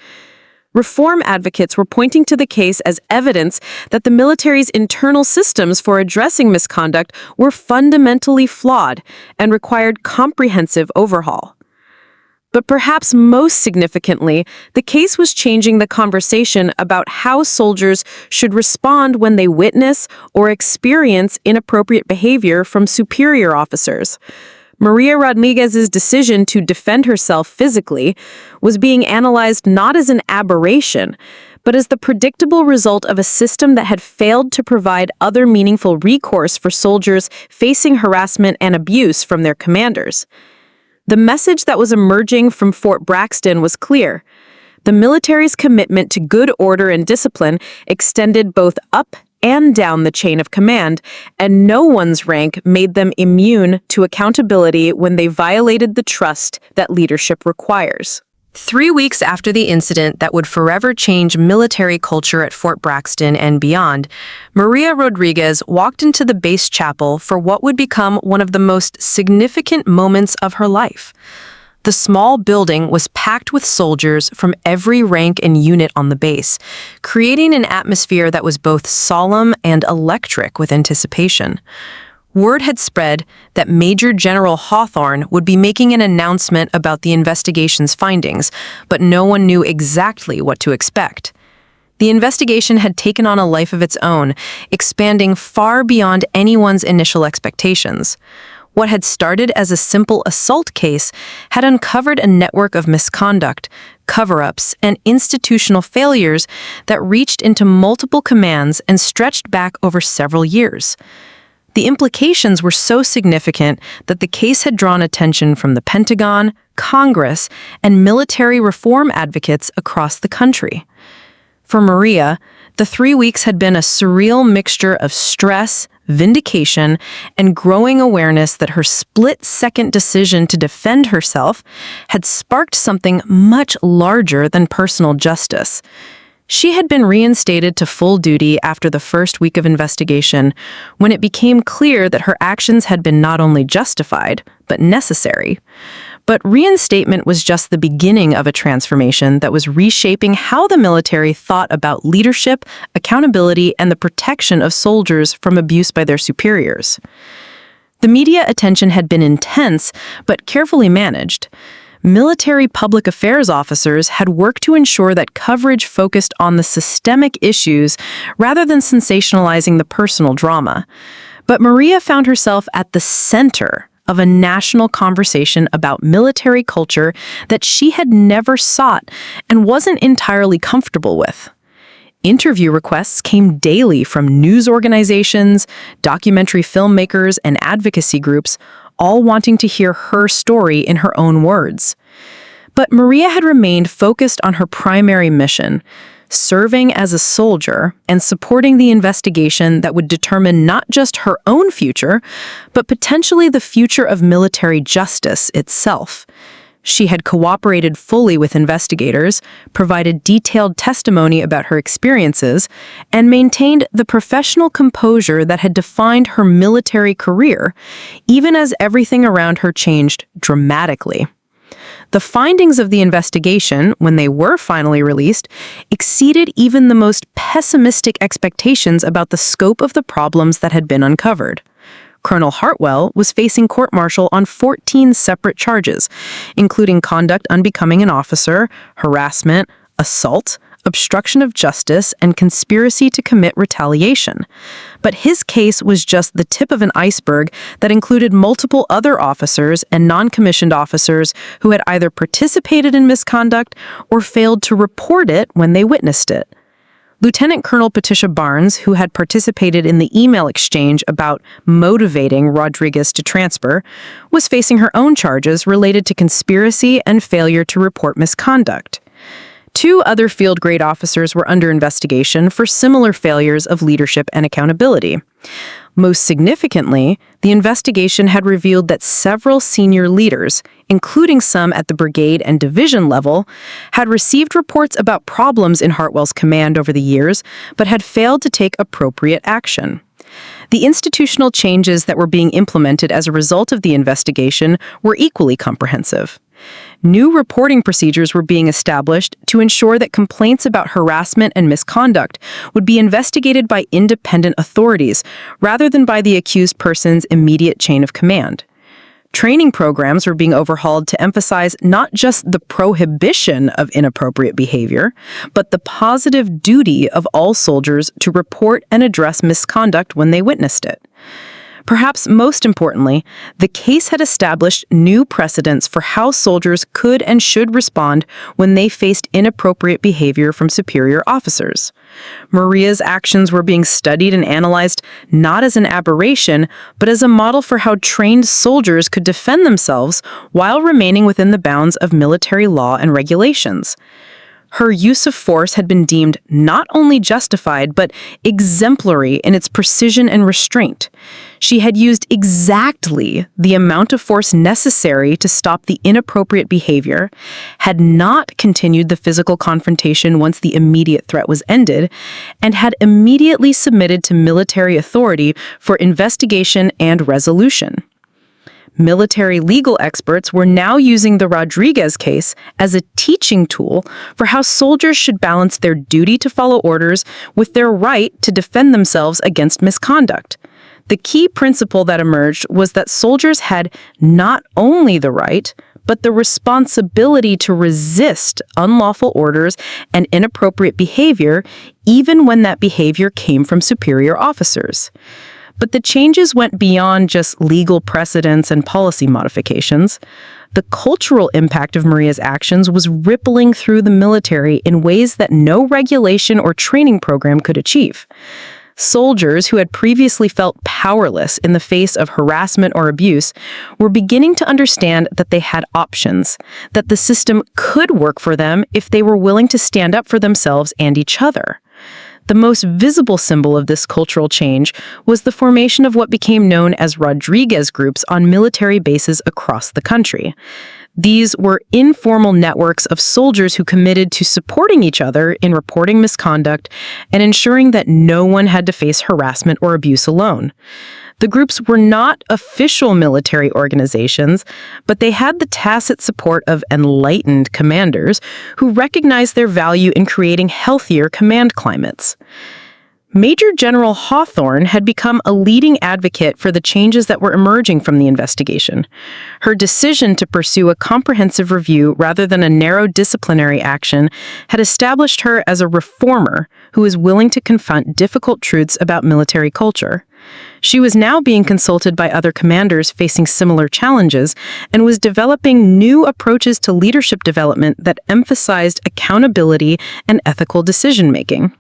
Reform advocates were pointing to the case as evidence that the military's internal systems for addressing misconduct were fundamentally flawed and required comprehensive overhaul. But perhaps most significantly, the case was changing the conversation about how soldiers should respond when they witness or experience inappropriate behavior from superior officers. Maria Rodriguez's decision to defend herself physically was being analyzed not as an aberration, but as the predictable result of a system that had failed to provide other meaningful recourse for soldiers facing harassment and abuse from their commanders. The message that was emerging from Fort Braxton was clear. The military's commitment to good order and discipline extended both up and down the chain of command, and no one's rank made them immune to accountability when they violated the trust that leadership requires. 3 weeks after the incident that would forever change military culture at Fort Braxton and beyond, Maria Rodriguez walked into the base chapel for what would become one of the most significant moments of her life. The small building was packed with soldiers from every rank and unit on the base, creating an atmosphere that was both solemn and electric with anticipation. Word had spread that Major General Hawthorne would be making an announcement about the investigation's findings, but no one knew exactly what to expect. The investigation had taken on a life of its own, expanding far beyond anyone's initial expectations. What had started as a simple assault case had uncovered a network of misconduct, cover-ups, and institutional failures that reached into multiple commands and stretched back over several years. The implications were so significant that the case had drawn attention from the Pentagon, Congress, and military reform advocates across the country. For Maria, the 3 weeks had been a surreal mixture of stress, vindication, and growing awareness that her split-second decision to defend herself had sparked something much larger than personal justice. She had been reinstated to full duty after the first week of investigation, when it became clear that her actions had been not only justified, but necessary. But reinstatement was just the beginning of a transformation that was reshaping how the military thought about leadership, accountability, and the protection of soldiers from abuse by their superiors. The media attention had been intense, but carefully managed. Military public affairs officers had worked to ensure that coverage focused on the systemic issues rather than sensationalizing the personal drama. But Maria found herself at the center of a national conversation about military culture that she had never sought and wasn't entirely comfortable with. Interview requests came daily from news organizations, documentary filmmakers, and advocacy groups, all wanting to hear her story in her own words. But Maria had remained focused on her primary mission, serving as a soldier and supporting the investigation that would determine not just her own future, but potentially the future of military justice itself. She had cooperated fully with investigators, provided detailed testimony about her experiences, and maintained the professional composure that had defined her military career, even as everything around her changed dramatically. The findings of the investigation, when they were finally released, exceeded even the most pessimistic expectations about the scope of the problems that had been uncovered. Colonel Hartwell was facing court-martial on 14 separate charges, including conduct unbecoming an officer, harassment, assault, obstruction of justice, and conspiracy to commit retaliation. But his case was just the tip of an iceberg that included multiple other officers and non-commissioned officers who had either participated in misconduct or failed to report it when they witnessed it. Lieutenant Colonel Patricia Barnes, who had participated in the email exchange about motivating Rodriguez to transfer, was facing her own charges related to conspiracy and failure to report misconduct. 2 other field-grade officers were under investigation for similar failures of leadership and accountability. Most significantly, the investigation had revealed that several senior leaders, including some at the brigade and division level, had received reports about problems in Hartwell's command over the years, but had failed to take appropriate action. The institutional changes that were being implemented as a result of the investigation were equally comprehensive. New reporting procedures were being established to ensure that complaints about harassment and misconduct would be investigated by independent authorities rather than by the accused person's immediate chain of command. Training programs were being overhauled to emphasize not just the prohibition of inappropriate behavior, but the positive duty of all soldiers to report and address misconduct when they witnessed it. Perhaps most importantly, the case had established new precedents for how soldiers could and should respond when they faced inappropriate behavior from superior officers. Maria's actions were being studied and analyzed not as an aberration, but as a model for how trained soldiers could defend themselves while remaining within the bounds of military law and regulations. Her use of force had been deemed not only justified, but exemplary in its precision and restraint. She had used exactly the amount of force necessary to stop the inappropriate behavior, had not continued the physical confrontation once the immediate threat was ended, and had immediately submitted to military authority for investigation and resolution. Military legal experts were now using the Rodriguez case as a teaching tool for how soldiers should balance their duty to follow orders with their right to defend themselves against misconduct. The key principle that emerged was that soldiers had not only the right, but the responsibility to resist unlawful orders and inappropriate behavior, even when that behavior came from superior officers. But the changes went beyond just legal precedents and policy modifications. The cultural impact of Maria's actions was rippling through the military in ways that no regulation or training program could achieve. Soldiers who had previously felt powerless in the face of harassment or abuse were beginning to understand that they had options, that the system could work for them if they were willing to stand up for themselves and each other. The most visible symbol of this cultural change was the formation of what became known as Rodriguez groups on military bases across the country. These were informal networks of soldiers who committed to supporting each other in reporting misconduct and ensuring that no one had to face harassment or abuse alone. The groups were not official military organizations, but they had the tacit support of enlightened commanders who recognized their value in creating healthier command climates. Major General Hawthorne had become a leading advocate for the changes that were emerging from the investigation. Her decision to pursue a comprehensive review rather than a narrow disciplinary action had established her as a reformer who was willing to confront difficult truths about military culture. She was now being consulted by other commanders facing similar challenges and was developing new approaches to leadership development that emphasized accountability and ethical decision-making.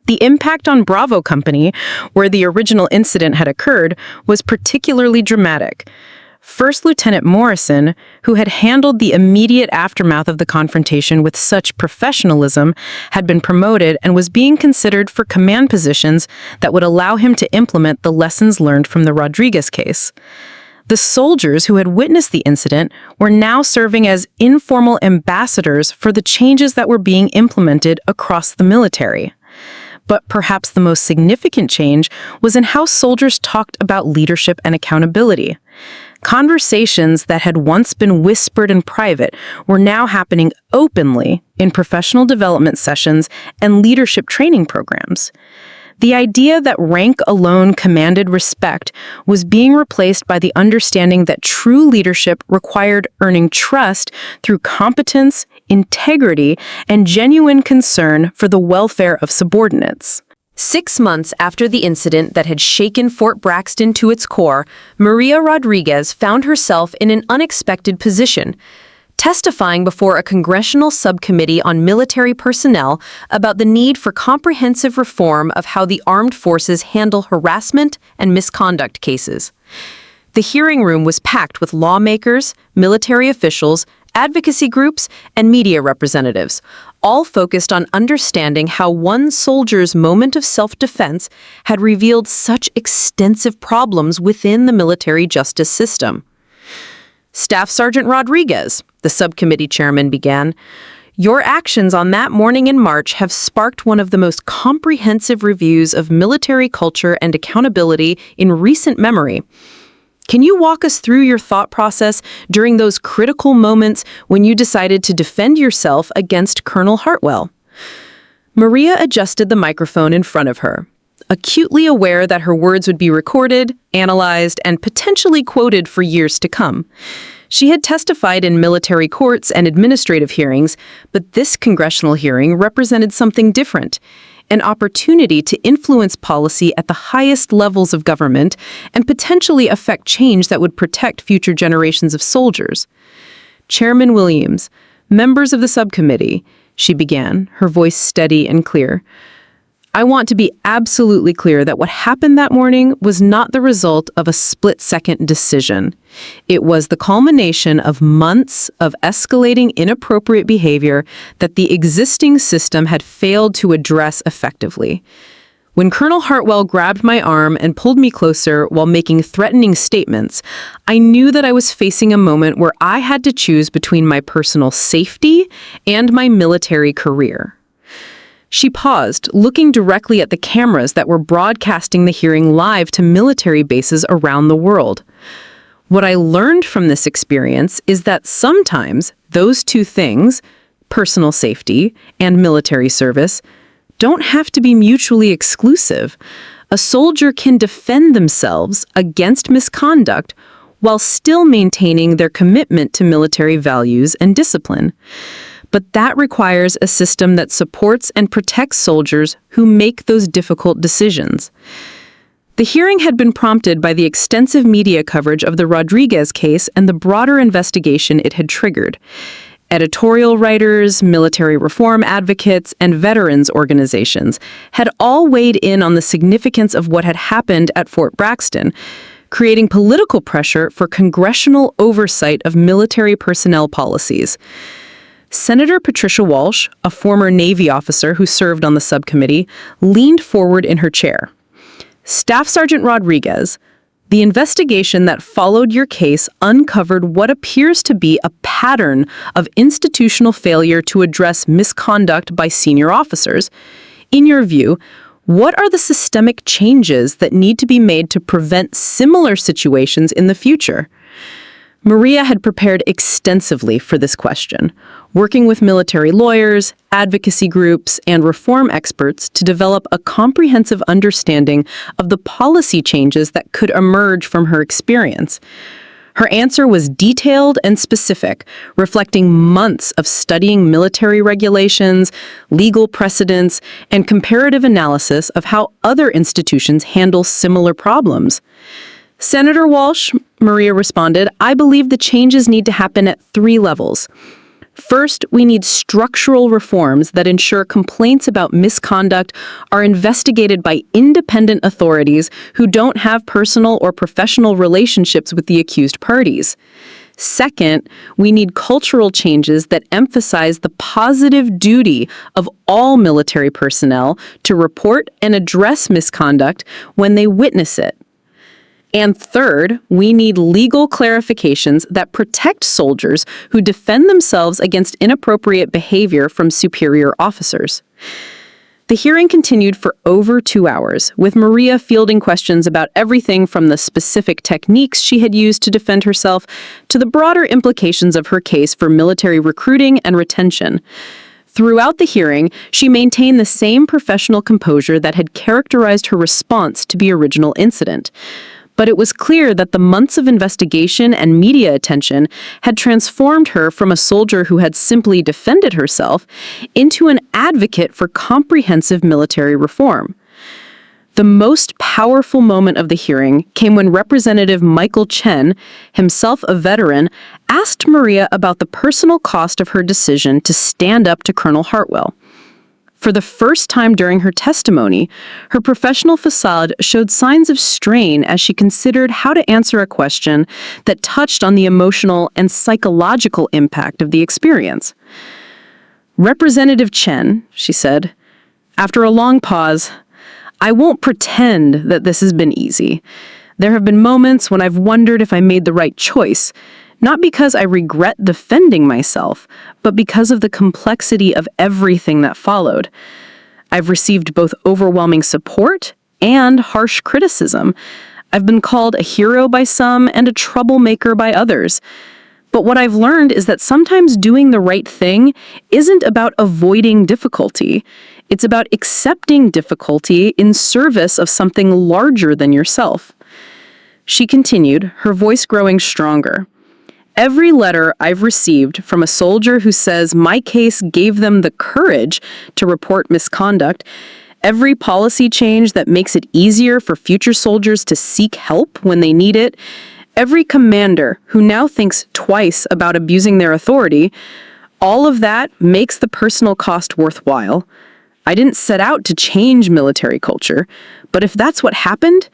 The impact on Bravo Company, where the original incident had occurred, was particularly dramatic. First Lieutenant Morrison, who had handled the immediate aftermath of the confrontation with such professionalism, had been promoted and was being considered for command positions that would allow him to implement the lessons learned from the Rodriguez case. The soldiers who had witnessed the incident were now serving as informal ambassadors for the changes that were being implemented across the military. But perhaps the most significant change was in how soldiers talked about leadership and accountability. Conversations that had once been whispered in private were now happening openly in professional development sessions and leadership training programs. The idea that rank alone commanded respect was being replaced by the understanding that true leadership required earning trust through competence, integrity, and genuine concern for the welfare of subordinates. 6 months after the incident that had shaken Fort Braxton to its core, Maria Rodriguez found herself in an unexpected position, testifying before a congressional subcommittee on military personnel about the need for comprehensive reform of how the armed forces handle harassment and misconduct cases. The hearing room was packed with lawmakers, military officials, advocacy groups, and media representatives, all focused on understanding how one soldier's moment of self-defense had revealed such extensive problems within the military justice system. Staff Sergeant Rodriguez, the subcommittee chairman began, your actions on that morning in March have sparked one of the most comprehensive reviews of military culture and accountability in recent memory. Can you walk us through your thought process during those critical moments when you decided to defend yourself against Colonel Hartwell? Maria adjusted the microphone in front of her, acutely aware that her words would be recorded, analyzed, and potentially quoted for years to come. She had testified in military courts and administrative hearings, but this congressional hearing represented something different. an opportunity to influence policy at the highest levels of government and potentially affect change that would protect future generations of soldiers. Chairman Williams, members of the subcommittee, she began, her voice steady and clear. I want to be absolutely clear that what happened that morning was not the result of a split-second decision. It was the culmination of months of escalating inappropriate behavior that the existing system had failed to address effectively. When Colonel Hartwell grabbed my arm and pulled me closer while making threatening statements, I knew that I was facing a moment where I had to choose between my personal safety and my military career. She paused, looking directly at the cameras that were broadcasting the hearing live to military bases around the world. What I learned from this experience is that sometimes those two things, personal safety and military service, don't have to be mutually exclusive. A soldier can defend themselves against misconduct while still maintaining their commitment to military values and discipline. But that requires a system that supports and protects soldiers who make those difficult decisions. The hearing had been prompted by the extensive media coverage of the Rodriguez case and the broader investigation it had triggered. Editorial writers, military reform advocates, and veterans organizations had all weighed in on the significance of what had happened at Fort Braxton, creating political pressure for congressional oversight of military personnel policies. Senator Patricia Walsh, a former Navy officer who served on the subcommittee, leaned forward in her chair. Staff Sergeant Rodriguez, the investigation that followed your case uncovered what appears to be a pattern of institutional failure to address misconduct by senior officers. In your view, what are the systemic changes that need to be made to prevent similar situations in the future? Maria had prepared extensively for this question, working with military lawyers, advocacy groups, and reform experts to develop a comprehensive understanding of the policy changes that could emerge from her experience. Her answer was detailed and specific, reflecting months of studying military regulations, legal precedents, and comparative analysis of how other institutions handle similar problems. Senator Walsh, Maria responded, I believe the changes need to happen at 3 levels. First, we need structural reforms that ensure complaints about misconduct are investigated by independent authorities who don't have personal or professional relationships with the accused parties. Second, we need cultural changes that emphasize the positive duty of all military personnel to report and address misconduct when they witness it. And third, we need legal clarifications that protect soldiers who defend themselves against inappropriate behavior from superior officers. The hearing continued for over 2 hours, with Maria fielding questions about everything from the specific techniques she had used to defend herself to the broader implications of her case for military recruiting and retention. Throughout the hearing, she maintained the same professional composure that had characterized her response to the original incident. But it was clear that the months of investigation and media attention had transformed her from a soldier who had simply defended herself into an advocate for comprehensive military reform. The most powerful moment of the hearing came when Representative Michael Chen, himself a veteran, asked Maria about the personal cost of her decision to stand up to Colonel Hartwell. For the first time during her testimony, her professional facade showed signs of strain as she considered how to answer a question that touched on the emotional and psychological impact of the experience. Representative Chen, she said, after a long pause, I won't pretend that this has been easy. There have been moments when I've wondered if I made the right choice, not because I regret defending myself, but because of the complexity of everything that followed. I've received both overwhelming support and harsh criticism. I've been called a hero by some and a troublemaker by others. But what I've learned is that sometimes doing the right thing isn't about avoiding difficulty. It's about accepting difficulty in service of something larger than yourself. She continued, her voice growing stronger. Every letter I've received from a soldier who says my case gave them the courage to report misconduct, every policy change that makes it easier for future soldiers to seek help when they need it, every commander who now thinks twice about abusing their authority, all of that makes the personal cost worthwhile. I didn't set out to change military culture, but if that's what happened,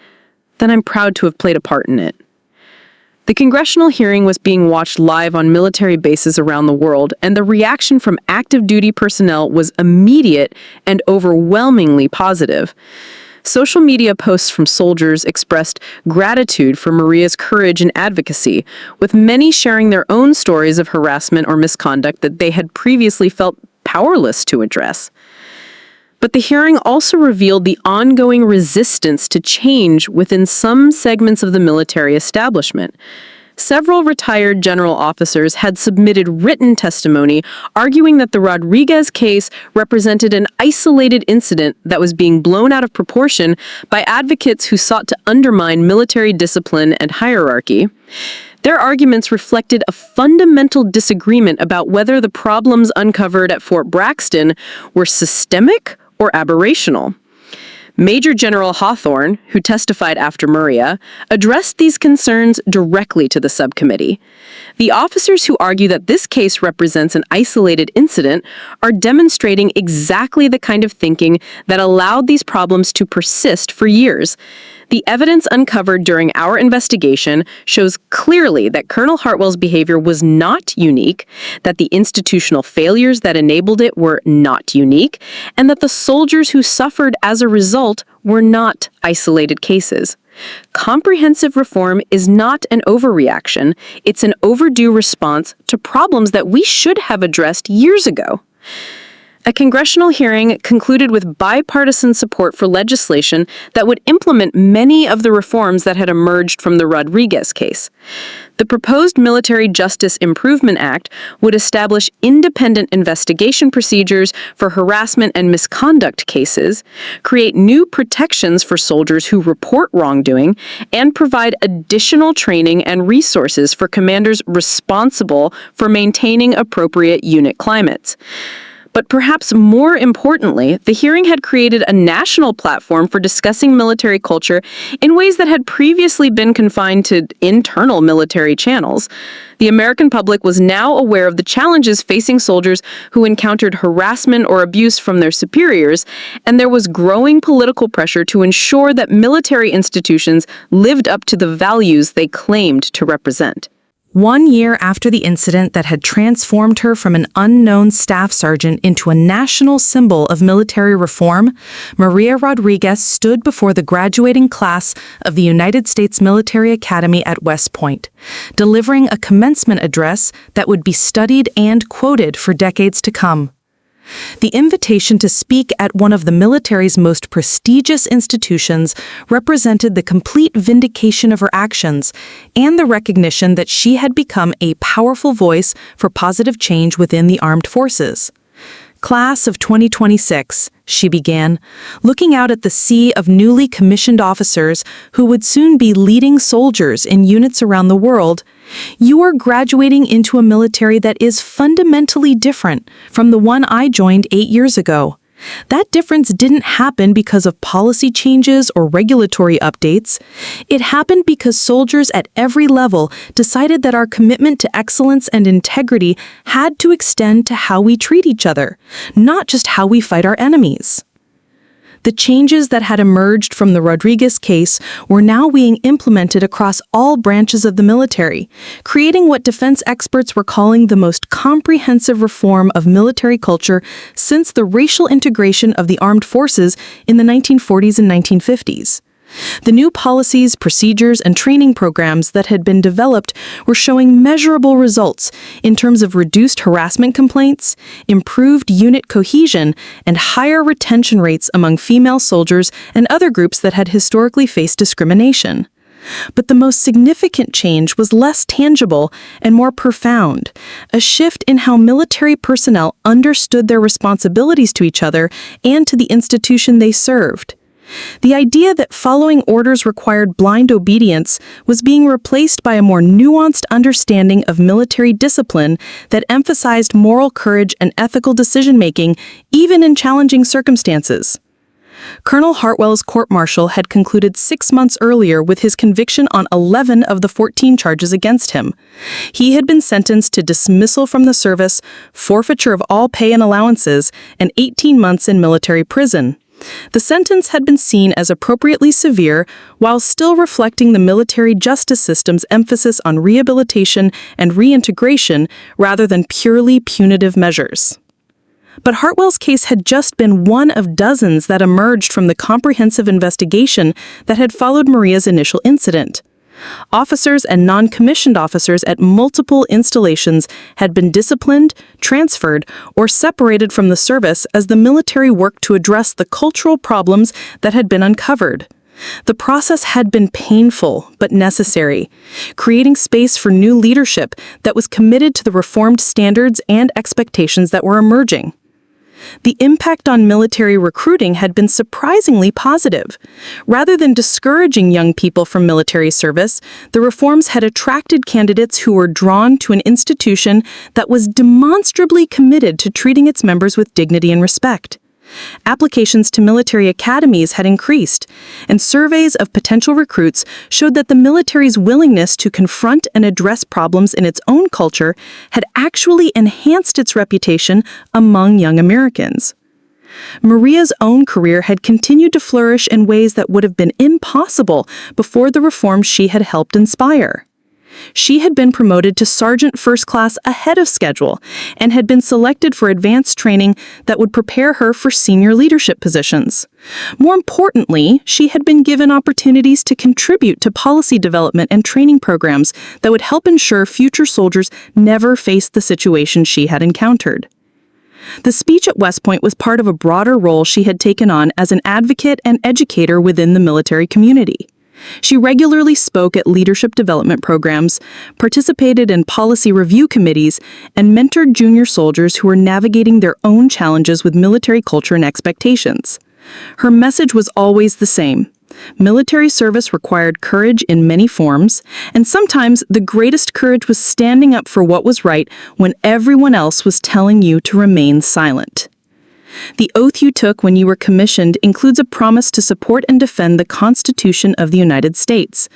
then I'm proud to have played a part in it. The congressional hearing was being watched live on military bases around the world, and the reaction from active duty personnel was immediate and overwhelmingly positive. Social media posts from soldiers expressed gratitude for Maria's courage and advocacy, with many sharing their own stories of harassment or misconduct that they had previously felt powerless to address. But the hearing also revealed the ongoing resistance to change within some segments of the military establishment. Several retired general officers had submitted written testimony arguing that the Rodriguez case represented an isolated incident that was being blown out of proportion by advocates who sought to undermine military discipline and hierarchy. Their arguments reflected a fundamental disagreement about whether the problems uncovered at Fort Braxton were systemic or aberrational. Major General Hawthorne, who testified after Maria, addressed these concerns directly to the subcommittee. The officers who argue that this case represents an isolated incident are demonstrating exactly the kind of thinking that allowed these problems to persist for years. The evidence uncovered during our investigation shows clearly that Colonel Hartwell's behavior was not unique, that the institutional failures that enabled it were not unique, and that the soldiers who suffered as a result were not isolated cases. Comprehensive reform is not an overreaction, it's an overdue response to problems that we should have addressed years ago. A congressional hearing concluded with bipartisan support for legislation that would implement many of the reforms that had emerged from the Rodriguez case. The proposed Military Justice Improvement Act would establish independent investigation procedures for harassment and misconduct cases, create new protections for soldiers who report wrongdoing, and provide additional training and resources for commanders responsible for maintaining appropriate unit climates. But perhaps more importantly, the hearing had created a national platform for discussing military culture in ways that had previously been confined to internal military channels. The American public was now aware of the challenges facing soldiers who encountered harassment or abuse from their superiors, and there was growing political pressure to ensure that military institutions lived up to the values they claimed to represent. 1 year after the incident that had transformed her from an unknown staff sergeant into a national symbol of military reform, Maria Rodriguez stood before the graduating class of the United States Military Academy at West Point, delivering a commencement address that would be studied and quoted for decades to come. The invitation to speak at one of the military's most prestigious institutions represented the complete vindication of her actions and the recognition that she had become a powerful voice for positive change within the armed forces. Class of 2026, she began, looking out at the sea of newly commissioned officers who would soon be leading soldiers in units around the world. You are graduating into a military that is fundamentally different from the one I joined 8 years ago. That difference didn't happen because of policy changes or regulatory updates. It happened because soldiers at every level decided that our commitment to excellence and integrity had to extend to how we treat each other, not just how we fight our enemies. The changes that had emerged from the Rodriguez case were now being implemented across all branches of the military, creating what defense experts were calling the most comprehensive reform of military culture since the racial integration of the armed forces in the 1940s and 1950s. The new policies, procedures, and training programs that had been developed were showing measurable results in terms of reduced harassment complaints, improved unit cohesion, and higher retention rates among female soldiers and other groups that had historically faced discrimination. But the most significant change was less tangible and more profound, a shift in how military personnel understood their responsibilities to each other and to the institution they served. The idea that following orders required blind obedience was being replaced by a more nuanced understanding of military discipline that emphasized moral courage and ethical decision-making, even in challenging circumstances. Colonel Hartwell's court-martial had concluded 6 months earlier with his conviction on 11 of the 14 charges against him. He had been sentenced to dismissal from the service, forfeiture of all pay and allowances, and 18 months in military prison. The sentence had been seen as appropriately severe while still reflecting the military justice system's emphasis on rehabilitation and reintegration rather than purely punitive measures. But Hartwell's case had just been one of dozens that emerged from the comprehensive investigation that had followed Maria's initial incident. Officers and non-commissioned officers at multiple installations had been disciplined, transferred, or separated from the service as the military worked to address the cultural problems that had been uncovered. The process had been painful but necessary, creating space for new leadership that was committed to the reformed standards and expectations that were emerging. The impact on military recruiting had been surprisingly positive. Rather than discouraging young people from military service, the reforms had attracted candidates who were drawn to an institution that was demonstrably committed to treating its members with dignity and respect. Applications to military academies had increased, and surveys of potential recruits showed that the military's willingness to confront and address problems in its own culture had actually enhanced its reputation among young Americans. Maria's own career had continued to flourish in ways that would have been impossible before the reforms she had helped inspire. She had been promoted to Sergeant First Class ahead of schedule and had been selected for advanced training that would prepare her for senior leadership positions. More importantly, she had been given opportunities to contribute to policy development and training programs that would help ensure future soldiers never faced the situation she had encountered. The speech at West Point was part of a broader role she had taken on as an advocate and educator within the military community. She regularly spoke at leadership development programs, participated in policy review committees, and mentored junior soldiers who were navigating their own challenges with military culture and expectations. Her message was always the same. Military service required courage in many forms, and sometimes the greatest courage was standing up for what was right when everyone else was telling you to remain silent. The oath you took when you were commissioned includes a promise to support and defend the Constitution of the United States.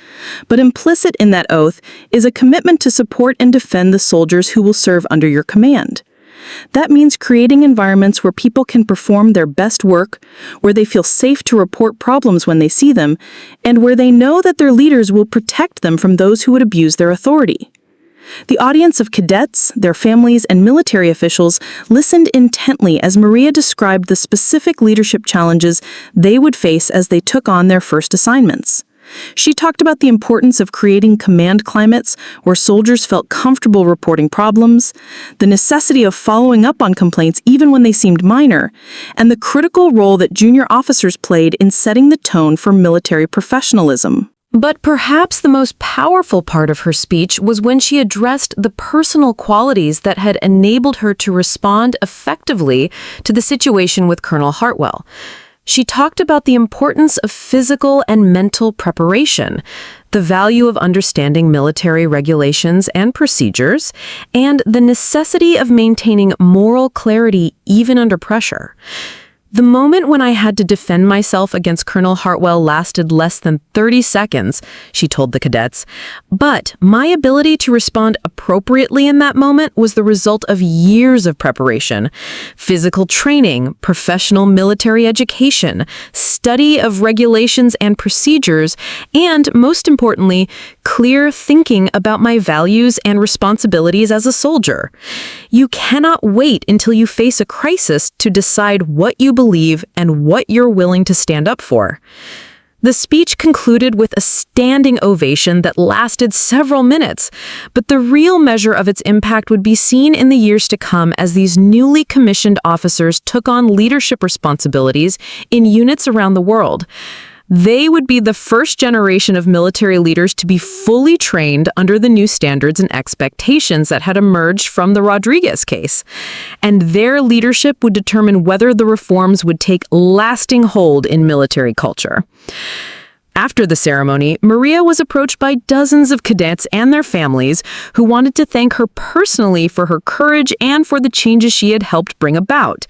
But implicit in that oath is a commitment to support and defend the soldiers who will serve under your command. That means creating environments where people can perform their best work, where they feel safe to report problems when they see them, and where they know that their leaders will protect them from those who would abuse their authority. The audience of cadets, their families, and military officials listened intently as Maria described the specific leadership challenges they would face as they took on their first assignments. She talked about the importance of creating command climates where soldiers felt comfortable reporting problems, the necessity of following up on complaints even when they seemed minor, and the critical role that junior officers played in setting the tone for military professionalism. But perhaps the most powerful part of her speech was when she addressed the personal qualities that had enabled her to respond effectively to the situation with Colonel Hartwell. She talked about the importance of physical and mental preparation, the value of understanding military regulations and procedures, and the necessity of maintaining moral clarity even under pressure. The moment when I had to defend myself against Colonel Hartwell lasted less than 30 seconds, she told the cadets, but my ability to respond appropriately in that moment was the result of years of preparation, physical training, professional military education, study of regulations and procedures, and, most importantly, clear thinking about my values and responsibilities as a soldier. You cannot wait until you face a crisis to decide what you believe and what you're willing to stand up for. The speech concluded with a standing ovation that lasted several minutes, but the real measure of its impact would be seen in the years to come as these newly commissioned officers took on leadership responsibilities in units around the world. They would be the first generation of military leaders to be fully trained under the new standards and expectations that had emerged from the Rodriguez case. And their leadership would determine whether the reforms would take lasting hold in military culture. After the ceremony, Maria was approached by dozens of cadets and their families who wanted to thank her personally for her courage and for the changes she had helped bring about.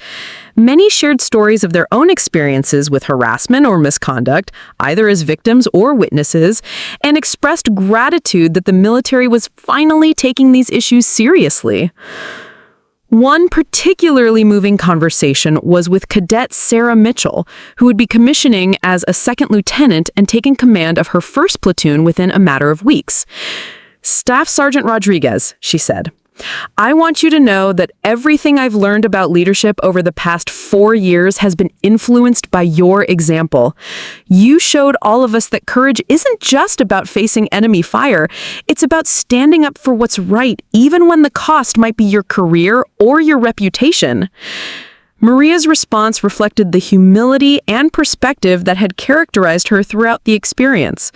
Many shared stories of their own experiences with harassment or misconduct, either as victims or witnesses, and expressed gratitude that the military was finally taking these issues seriously. One particularly moving conversation was with Cadet Sarah Mitchell, who would be commissioning as a second lieutenant and taking command of her first platoon within a matter of weeks. "Staff Sergeant Rodriguez," she said, "I want you to know that everything I've learned about leadership over the past 4 years has been influenced by your example. You showed all of us that courage isn't just about facing enemy fire. It's about standing up for what's right, even when the cost might be your career or your reputation." Maria's response reflected the humility and perspective that had characterized her throughout the experience.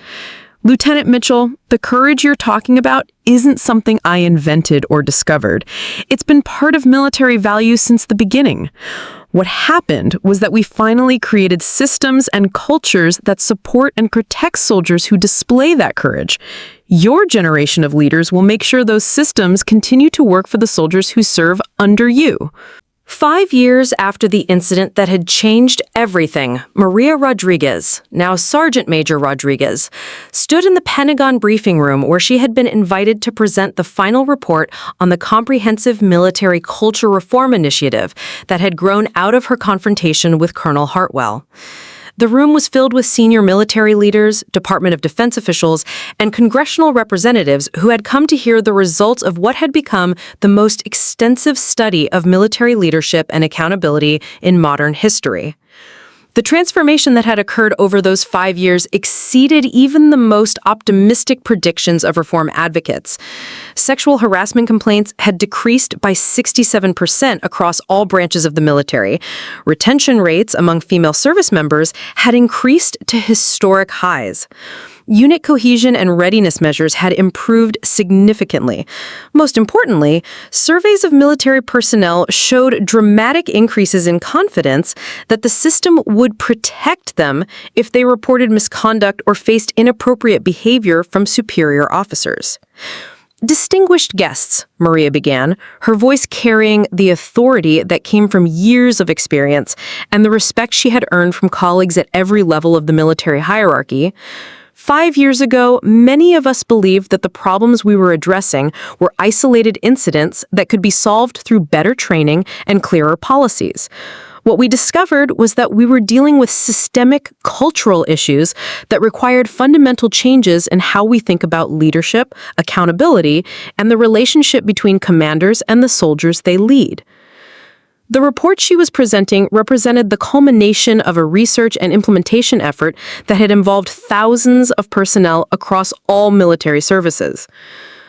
"Lieutenant Mitchell, the courage you're talking about isn't something I invented or discovered. It's been part of military values since the beginning. What happened was that we finally created systems and cultures that support and protect soldiers who display that courage. Your generation of leaders will make sure those systems continue to work for the soldiers who serve under you." 5 years after the incident that had changed everything, Maria Rodriguez, now Sergeant Major Rodriguez, stood in the Pentagon briefing room where she had been invited to present the final report on the Comprehensive Military Culture Reform Initiative that had grown out of her confrontation with Colonel Hartwell. The room was filled with senior military leaders, Department of Defense officials, and congressional representatives who had come to hear the results of what had become the most extensive study of military leadership and accountability in modern history. The transformation that had occurred over those 5 years exceeded even the most optimistic predictions of reform advocates. Sexual harassment complaints had decreased by 67% across all branches of the military. Retention rates among female service members had increased to historic highs. Unit cohesion and readiness measures had improved significantly. Most importantly, surveys of military personnel showed dramatic increases in confidence that the system would protect them if they reported misconduct or faced inappropriate behavior from superior officers. "Distinguished guests," Maria began, her voice carrying the authority that came from years of experience and the respect she had earned from colleagues at every level of the military hierarchy. 5 years ago, many of us believed that the problems we were addressing were isolated incidents that could be solved through better training and clearer policies. What we discovered was that we were dealing with systemic cultural issues that required fundamental changes in how we think about leadership, accountability, and the relationship between commanders and the soldiers they lead. The report she was presenting represented the culmination of a research and implementation effort that had involved thousands of personnel across all military services.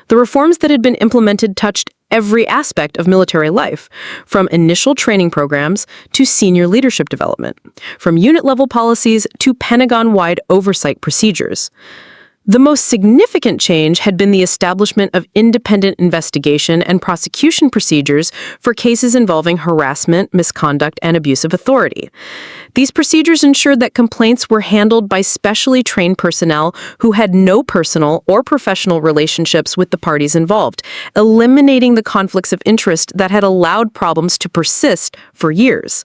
The reforms that had been implemented touched every aspect of military life, from initial training programs to senior leadership development, from unit-level policies to Pentagon-wide oversight procedures. The most significant change had been the establishment of independent investigation and prosecution procedures for cases involving harassment, misconduct, and abuse of authority. These procedures ensured that complaints were handled by specially trained personnel who had no personal or professional relationships with the parties involved, eliminating the conflicts of interest that had allowed problems to persist for years.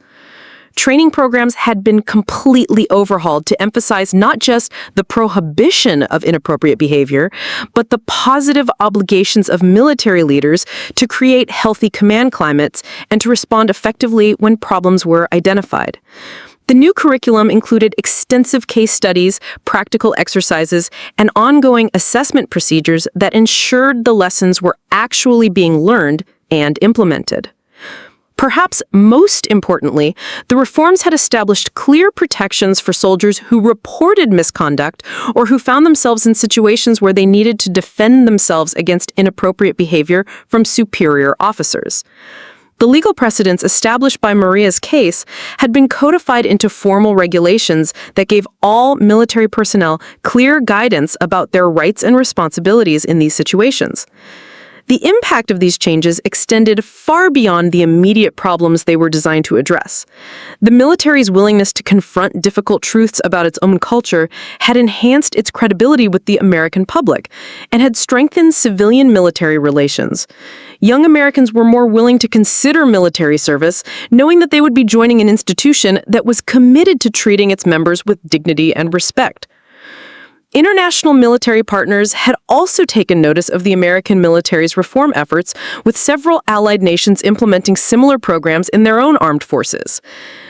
Training programs had been completely overhauled to emphasize not just the prohibition of inappropriate behavior, but the positive obligations of military leaders to create healthy command climates and to respond effectively when problems were identified. The new curriculum included extensive case studies, practical exercises, and ongoing assessment procedures that ensured the lessons were actually being learned and implemented. Perhaps most importantly, the reforms had established clear protections for soldiers who reported misconduct or who found themselves in situations where they needed to defend themselves against inappropriate behavior from superior officers. The legal precedents established by Maria's case had been codified into formal regulations that gave all military personnel clear guidance about their rights and responsibilities in these situations. The impact of these changes extended far beyond the immediate problems they were designed to address. The military's willingness to confront difficult truths about its own culture had enhanced its credibility with the American public and had strengthened civilian-military relations. Young Americans were more willing to consider military service, knowing that they would be joining an institution that was committed to treating its members with dignity and respect. International military partners had also taken notice of the American military's reform efforts, with several allied nations implementing similar programs in their own armed forces.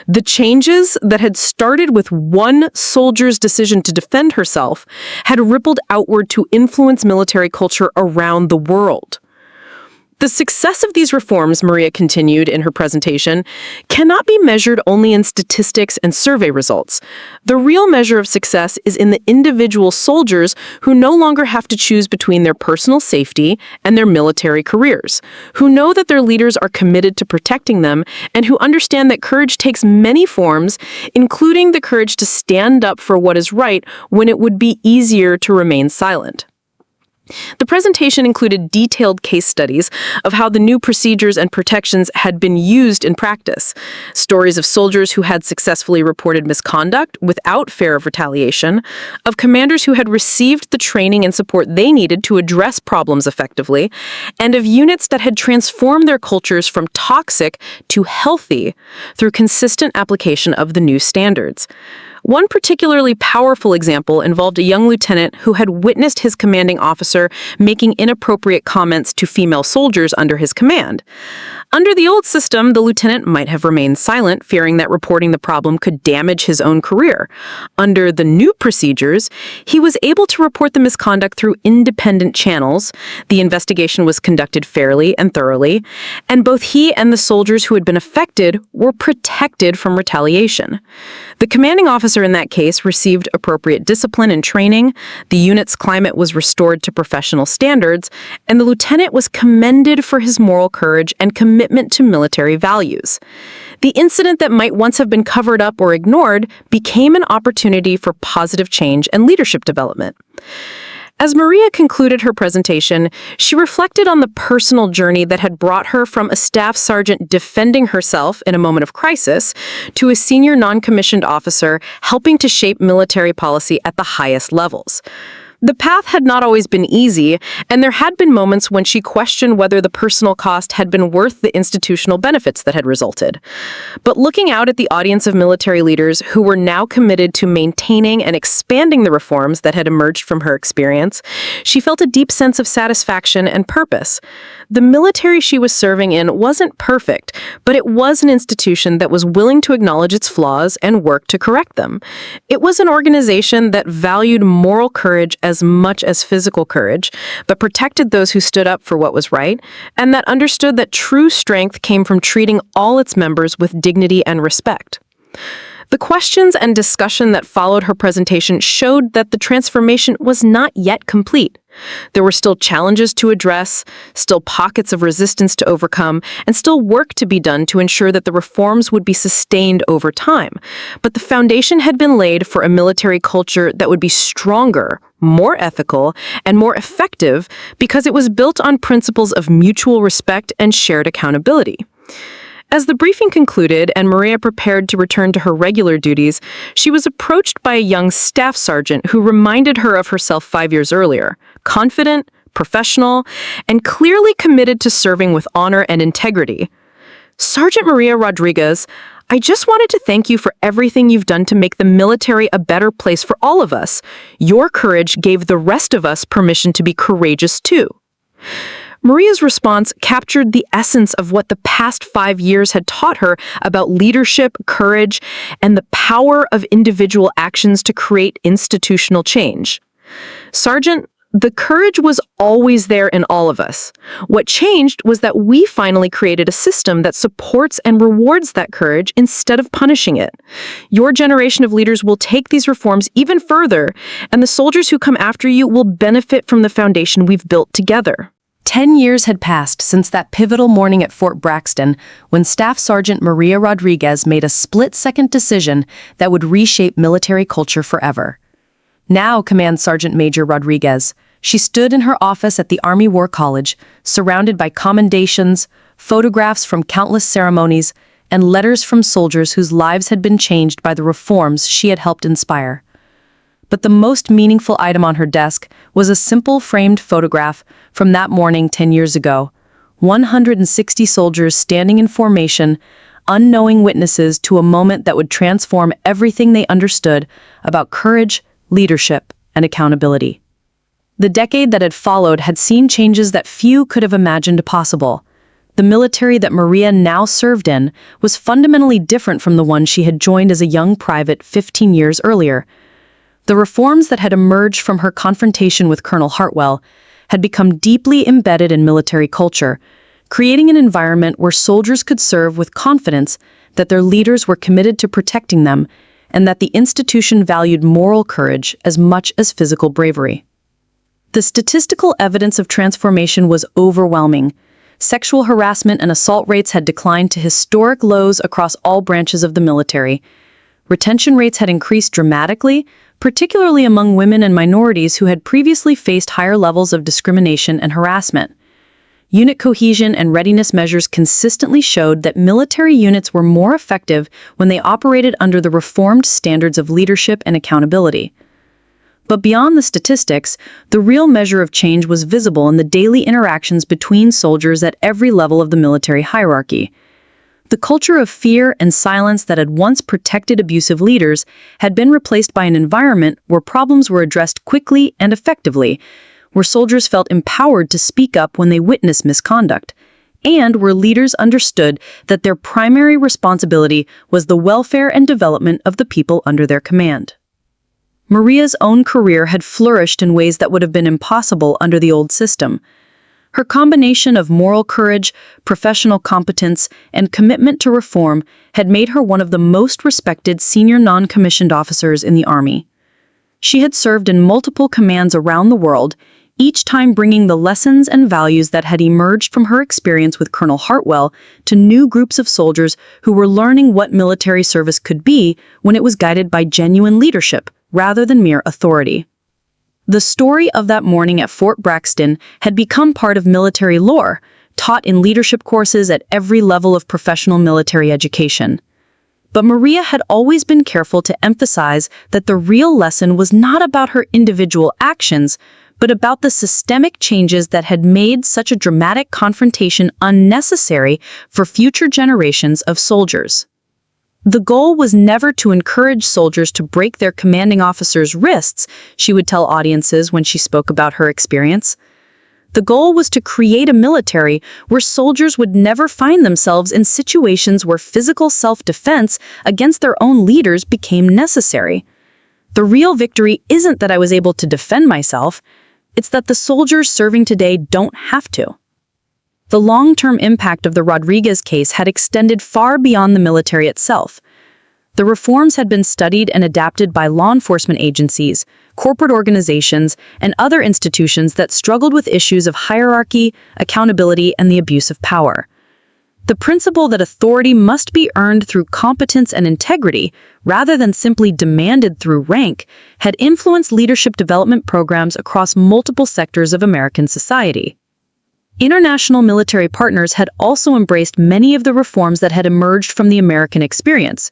The changes that had started with one soldier's decision to defend herself had rippled outward to influence military culture around the world. The success of these reforms, Maria continued in her presentation, cannot be measured only in statistics and survey results. The real measure of success is in the individual soldiers who no longer have to choose between their personal safety and their military careers, who know that their leaders are committed to protecting them, and who understand that courage takes many forms, including the courage to stand up for what is right when it would be easier to remain silent. The presentation included detailed case studies of how the new procedures and protections had been used in practice, stories of soldiers who had successfully reported misconduct without fear of retaliation, of commanders who had received the training and support they needed to address problems effectively, and of units that had transformed their cultures from toxic to healthy through consistent application of the new standards. One particularly powerful example involved a young lieutenant who had witnessed his commanding officer making inappropriate comments to female soldiers under his command. Under the old system, the lieutenant might have remained silent, fearing that reporting the problem could damage his own career. Under the new procedures, he was able to report the misconduct through independent channels. The investigation was conducted fairly and thoroughly, and both he and the soldiers who had been affected were protected from retaliation. The commanding officer in that case received appropriate discipline and training, the unit's climate was restored to professional standards, and the lieutenant was commended for his moral courage and commitment to military values. The incident that might once have been covered up or ignored became an opportunity for positive change and leadership development. As Maria concluded her presentation, she reflected on the personal journey that had brought her from a staff sergeant defending herself in a moment of crisis to a senior non-commissioned officer helping to shape military policy at the highest levels. The path had not always been easy, and there had been moments when she questioned whether the personal cost had been worth the institutional benefits that had resulted. But looking out at the audience of military leaders who were now committed to maintaining and expanding the reforms that had emerged from her experience, she felt a deep sense of satisfaction and purpose. The military she was serving in wasn't perfect, but it was an institution that was willing to acknowledge its flaws and work to correct them. It was an organization that valued moral courage as much as physical courage, but protected those who stood up for what was right, and that understood that true strength came from treating all its members with dignity and respect. The questions and discussion that followed her presentation showed that the transformation was not yet complete. There were still challenges to address, still pockets of resistance to overcome, and still work to be done to ensure that the reforms would be sustained over time. But the foundation had been laid for a military culture that would be stronger, more ethical, and more effective because it was built on principles of mutual respect and shared accountability. As the briefing concluded and Maria prepared to return to her regular duties, she was approached by a young staff sergeant who reminded her of herself 5 years earlier, confident, professional, and clearly committed to serving with honor and integrity. Sergeant Maria Rodriguez, I just wanted to thank you for everything you've done to make the military a better place for all of us. Your courage gave the rest of us permission to be courageous too. Maria's response captured the essence of what the past 5 years had taught her about leadership, courage, and the power of individual actions to create institutional change. Sergeant, the courage was always there in all of us. What changed was that we finally created a system that supports and rewards that courage instead of punishing it. Your generation of leaders will take these reforms even further, and the soldiers who come after you will benefit from the foundation we've built together. 10 years had passed since that pivotal morning at Fort Braxton when Staff Sergeant Maria Rodriguez made a split-second decision that would reshape military culture forever. Now, Command Sergeant Major Rodriguez, She stood in her office at the Army War College, surrounded by commendations, photographs from countless ceremonies, and letters from soldiers whose lives had been changed by the reforms she had helped inspire. But the most meaningful item on her desk was a simple framed photograph from that morning 10 years ago. 160 soldiers standing in formation, unknowing witnesses to a moment that would transform everything they understood about courage, leadership, and accountability. The decade that had followed had seen changes that few could have imagined possible. The military that Maria now served in was fundamentally different from the one she had joined as a young private 15 years earlier. The reforms that had emerged from her confrontation with Colonel Hartwell had become deeply embedded in military culture, creating an environment where soldiers could serve with confidence that their leaders were committed to protecting them and that the institution valued moral courage as much as physical bravery. The statistical evidence of transformation was overwhelming. Sexual harassment and assault rates had declined to historic lows across all branches of the military. Retention rates had increased dramatically, particularly among women and minorities who had previously faced higher levels of discrimination and harassment. Unit cohesion and readiness measures consistently showed that military units were more effective when they operated under the reformed standards of leadership and accountability. But beyond the statistics, the real measure of change was visible in the daily interactions between soldiers at every level of the military hierarchy. The culture of fear and silence that had once protected abusive leaders had been replaced by an environment where problems were addressed quickly and effectively, where soldiers felt empowered to speak up when they witnessed misconduct, and where leaders understood that their primary responsibility was the welfare and development of the people under their command. Maria's own career had flourished in ways that would have been impossible under the old system. Her combination of moral courage, professional competence, and commitment to reform had made her one of the most respected senior non-commissioned officers in the Army. She had served in multiple commands around the world, each time bringing the lessons and values that had emerged from her experience with Colonel Hartwell to new groups of soldiers who were learning what military service could be when it was guided by genuine leadership rather than mere authority. The story of that morning at Fort Braxton had become part of military lore, taught in leadership courses at every level of professional military education. But Maria had always been careful to emphasize that the real lesson was not about her individual actions, but about the systemic changes that had made such a dramatic confrontation unnecessary for future generations of soldiers. The goal was never to encourage soldiers to break their commanding officers' wrists, she would tell audiences when she spoke about her experience. The goal was to create a military where soldiers would never find themselves in situations where physical self-defense against their own leaders became necessary. The real victory isn't that I was able to defend myself, it's that the soldiers serving today don't have to. The long-term impact of the Rodriguez case had extended far beyond the military itself. The reforms had been studied and adapted by law enforcement agencies, corporate organizations, and other institutions that struggled with issues of hierarchy, accountability, and the abuse of power. The principle that authority must be earned through competence and integrity, rather than simply demanded through rank, had influenced leadership development programs across multiple sectors of American society. International military partners had also embraced many of the reforms that had emerged from the American experience.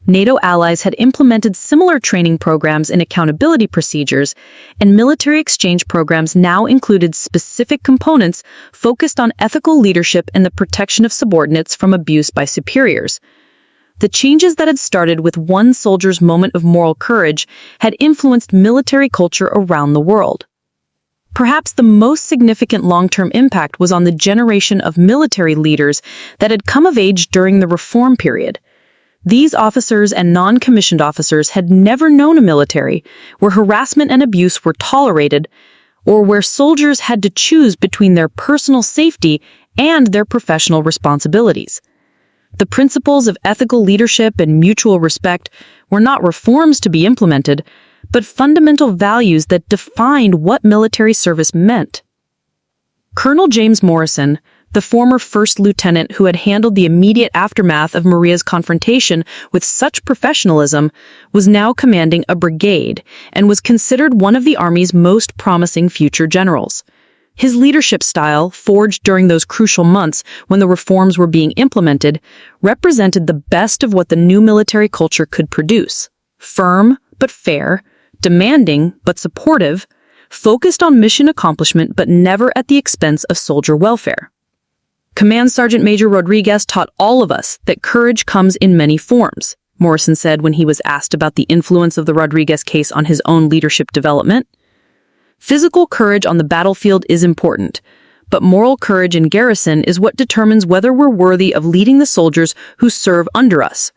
NATO allies had implemented similar training programs and accountability procedures, and military exchange programs now included specific components focused on ethical leadership and the protection of subordinates from abuse by superiors. The changes that had started with one soldier's moment of moral courage had influenced military culture around the world. Perhaps the most significant long-term impact was on the generation of military leaders that had come of age during the reform period. These officers and non-commissioned officers had never known a military where harassment and abuse were tolerated, or where soldiers had to choose between their personal safety and their professional responsibilities. The principles of ethical leadership and mutual respect were not reforms to be implemented, but fundamental values that defined what military service meant. Colonel James Morrison, The former first lieutenant who had handled the immediate aftermath of Maria's confrontation with such professionalism was now commanding a brigade and was considered one of the Army's most promising future generals. His leadership style, forged during those crucial months when the reforms were being implemented, represented the best of what the new military culture could produce. Firm but fair, demanding but supportive, focused on mission accomplishment but never at the expense of soldier welfare. Command Sergeant Major Rodriguez taught all of us that courage comes in many forms, Morrison said when he was asked about the influence of the Rodriguez case on his own leadership development. Physical courage on the battlefield is important, but moral courage in garrison is what determines whether we're worthy of leading the soldiers who serve under us.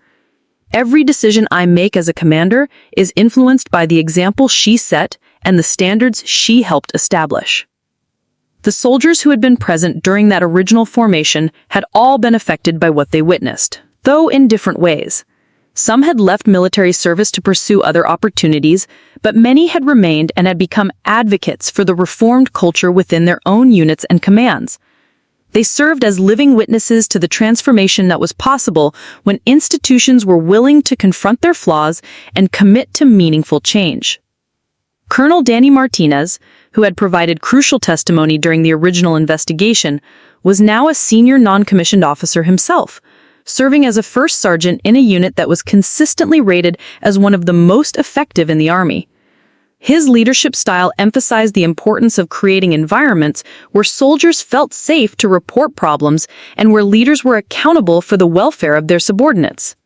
Every decision I make as a commander is influenced by the example she set and the standards she helped establish. The soldiers who had been present during that original formation had all been affected by what they witnessed, though in different ways. Some had left military service to pursue other opportunities, but many had remained and had become advocates for the reformed culture within their own units and commands. They served as living witnesses to the transformation that was possible when institutions were willing to confront their flaws and commit to meaningful change. Colonel Danny Martinez, who had provided crucial testimony during the original investigation, was now a senior non-commissioned officer himself, serving as a first sergeant in a unit that was consistently rated as one of the most effective in the Army. His leadership style emphasized the importance of creating environments where soldiers felt safe to report problems and where leaders were accountable for the welfare of their subordinates.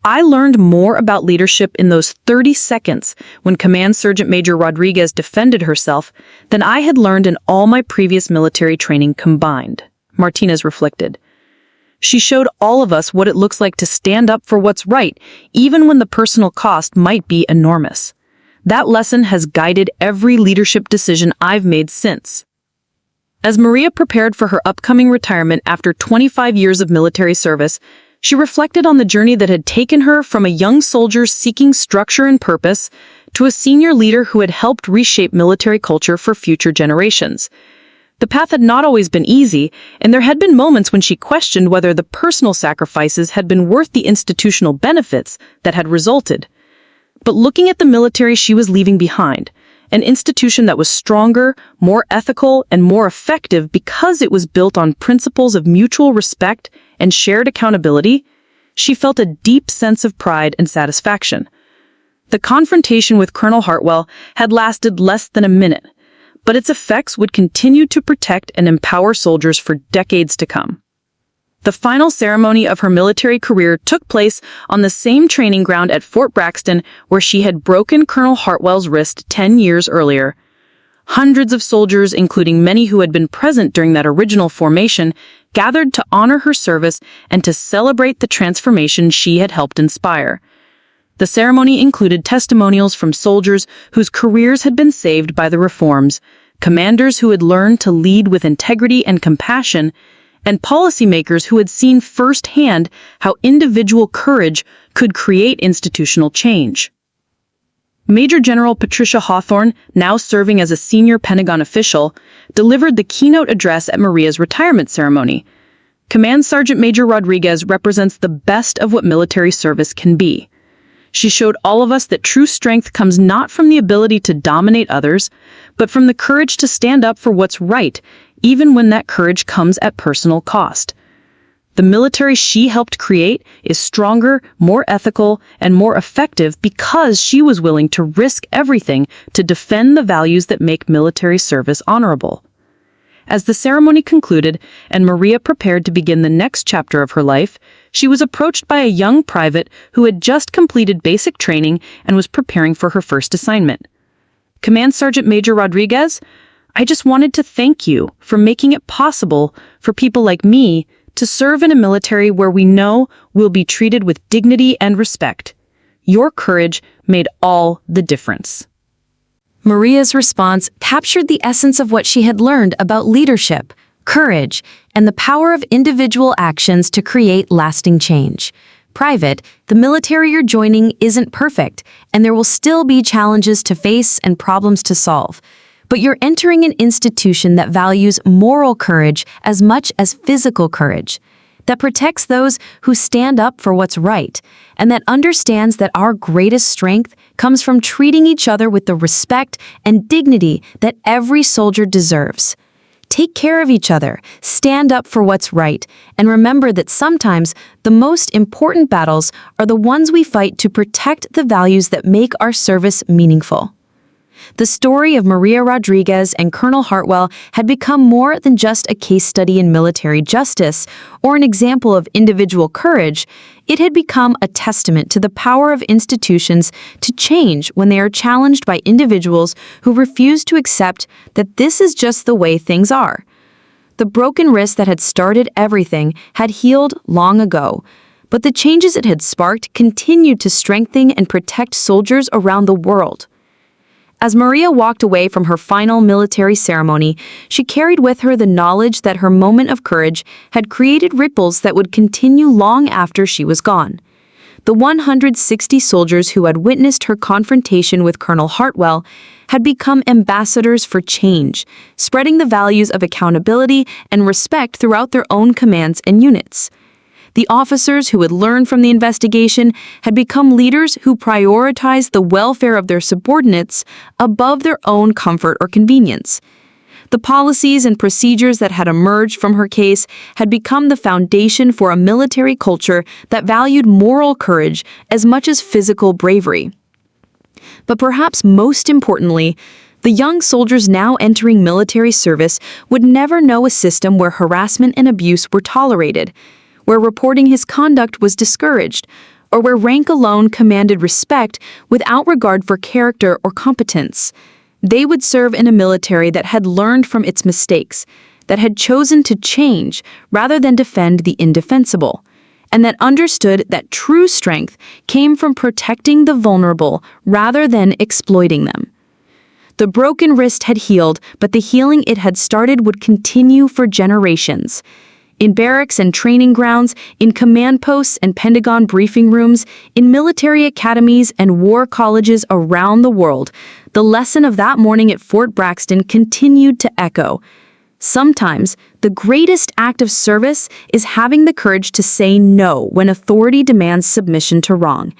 I learned more about leadership in those 30 seconds when Command Sergeant Major Rodriguez defended herself than I had learned in all my previous military training combined, Martinez reflected. She showed all of us what it looks like to stand up for what's right, even when the personal cost might be enormous. That lesson has guided every leadership decision I've made since. As Maria prepared for her upcoming retirement after 25 years of military service, she reflected on the journey that had taken her from a young soldier seeking structure and purpose to a senior leader who had helped reshape military culture for future generations. The path had not always been easy, and there had been moments when she questioned whether the personal sacrifices had been worth the institutional benefits that had resulted. But looking at the military she was leaving behind, an institution that was stronger, more ethical, and more effective because it was built on principles of mutual respect and shared accountability, she felt a deep sense of pride and satisfaction. The confrontation with Colonel Hartwell had lasted less than a minute, but its effects would continue to protect and empower soldiers for decades to come. The final ceremony of her military career took place on the same training ground at Fort Braxton where she had broken Colonel Hartwell's wrist 10 years earlier. Hundreds of soldiers, including many who had been present during that original formation, gathered to honor her service and to celebrate the transformation she had helped inspire. The ceremony included testimonials from soldiers whose careers had been saved by the reforms, commanders who had learned to lead with integrity and compassion, and policymakers who had seen firsthand how individual courage could create institutional change. Major General Patricia Hawthorne, now serving as a senior Pentagon official, delivered the keynote address at Maria's retirement ceremony. Command Sergeant Major Rodriguez represents the best of what military service can be. She showed all of us that true strength comes not from the ability to dominate others, but from the courage to stand up for what's right, even when that courage comes at personal cost. The military she helped create is stronger, more ethical, and more effective because she was willing to risk everything to defend the values that make military service honorable. As the ceremony concluded and Maria prepared to begin the next chapter of her life, she was approached by a young private who had just completed basic training and was preparing for her first assignment. Command Sergeant Major Rodriguez, I just wanted to thank you for making it possible for people like me to serve in a military where we know we'll be treated with dignity and respect. Your courage made all the difference. Maria's response captured the essence of what she had learned about leadership, courage, and the power of individual actions to create lasting change. Private, the military you're joining isn't perfect, and there will still be challenges to face and problems to solve. But you're entering an institution that values moral courage as much as physical courage, that protects those who stand up for what's right, and that understands that our greatest strength comes from treating each other with the respect and dignity that every soldier deserves. Take care of each other, stand up for what's right, and remember that sometimes the most important battles are the ones we fight to protect the values that make our service meaningful. The story of Maria Rodriguez and Colonel Hartwell had become more than just a case study in military justice or an example of individual courage. It had become a testament to the power of institutions to change when they are challenged by individuals who refuse to accept that this is just the way things are. The broken wrist that had started everything had healed long ago, but the changes it had sparked continued to strengthen and protect soldiers around the world. As Maria walked away from her final military ceremony, she carried with her the knowledge that her moment of courage had created ripples that would continue long after she was gone. The 160 soldiers who had witnessed her confrontation with Colonel Hartwell had become ambassadors for change, spreading the values of accountability and respect throughout their own commands and units. The officers who had learned from the investigation had become leaders who prioritized the welfare of their subordinates above their own comfort or convenience. The policies and procedures that had emerged from her case had become the foundation for a military culture that valued moral courage as much as physical bravery. But perhaps most importantly, the young soldiers now entering military service would never know a system where harassment and abuse were tolerated, where reporting his conduct was discouraged, or where rank alone commanded respect without regard for character or competence. They would serve in a military that had learned from its mistakes, that had chosen to change rather than defend the indefensible, and that understood that true strength came from protecting the vulnerable rather than exploiting them. The broken wrist had healed, but the healing it had started would continue for generations. In barracks and training grounds, in command posts and Pentagon briefing rooms, in military academies and war colleges around the world, the lesson of that morning at Fort Braxton continued to echo. Sometimes, the greatest act of service is having the courage to say no when authority demands submission to wrong.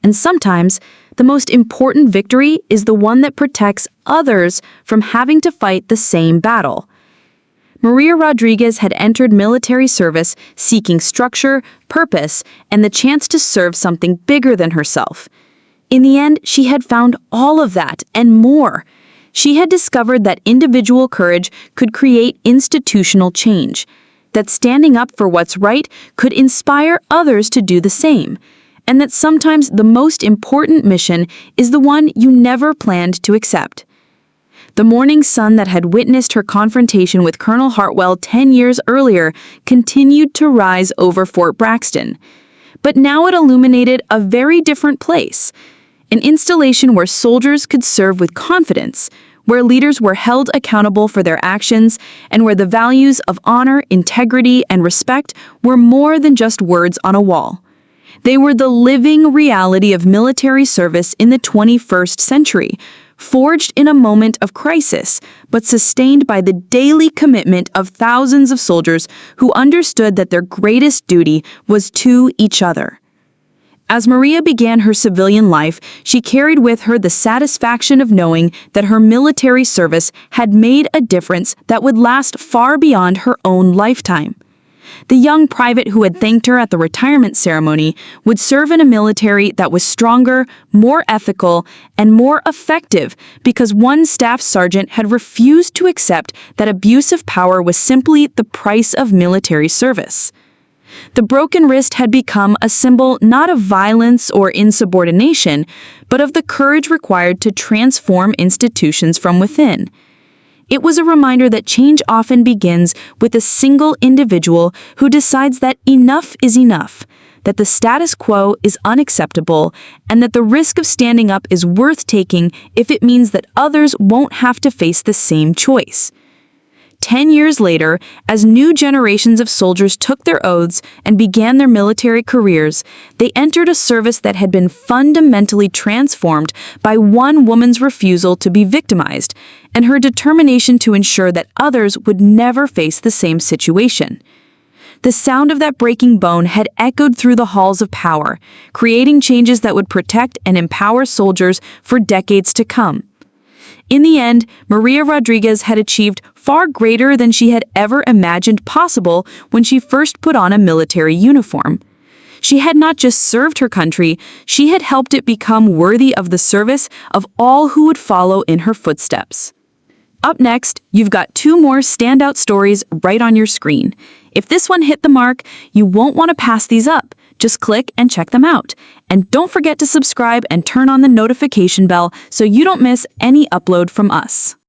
And sometimes, the most important victory is the one that protects others from having to fight the same battle. Maria Rodriguez had entered military service seeking structure, purpose, and the chance to serve something bigger than herself. In the end, she had found all of that and more. She had discovered that individual courage could create institutional change, that standing up for what's right could inspire others to do the same, and that sometimes the most important mission is the one you never planned to accept. The morning sun that had witnessed her confrontation with Colonel Hartwell 10 years earlier continued to rise over Fort Braxton. But now it illuminated a very different place, an installation where soldiers could serve with confidence, where leaders were held accountable for their actions, and where the values of honor, integrity, and respect were more than just words on a wall. They were the living reality of military service in the 21st century, forged in a moment of crisis, but sustained by the daily commitment of thousands of soldiers who understood that their greatest duty was to each other. As Maria began her civilian life, she carried with her the satisfaction of knowing that her military service had made a difference that would last far beyond her own lifetime. The young private who had thanked her at the retirement ceremony would serve in a military that was stronger, more ethical, and more effective because one staff sergeant had refused to accept that abuse of power was simply the price of military service. The broken wrist had become a symbol not of violence or insubordination, but of the courage required to transform institutions from within. It was a reminder that change often begins with a single individual who decides that enough is enough, that the status quo is unacceptable, and that the risk of standing up is worth taking if it means that others won't have to face the same choice. 10 years later, as new generations of soldiers took their oaths and began their military careers, they entered a service that had been fundamentally transformed by one woman's refusal to be victimized and her determination to ensure that others would never face the same situation. The sound of that breaking bone had echoed through the halls of power, creating changes that would protect and empower soldiers for decades to come. In the end, Maria Rodriguez had achieved far greater than she had ever imagined possible when she first put on a military uniform. She had not just served her country, she had helped it become worthy of the service of all who would follow in her footsteps. Up next, you've got 2 more standout stories right on your screen. If this one hit the mark, you won't want to pass these up. Just click and check them out. And don't forget to subscribe and turn on the notification bell so you don't miss any upload from us.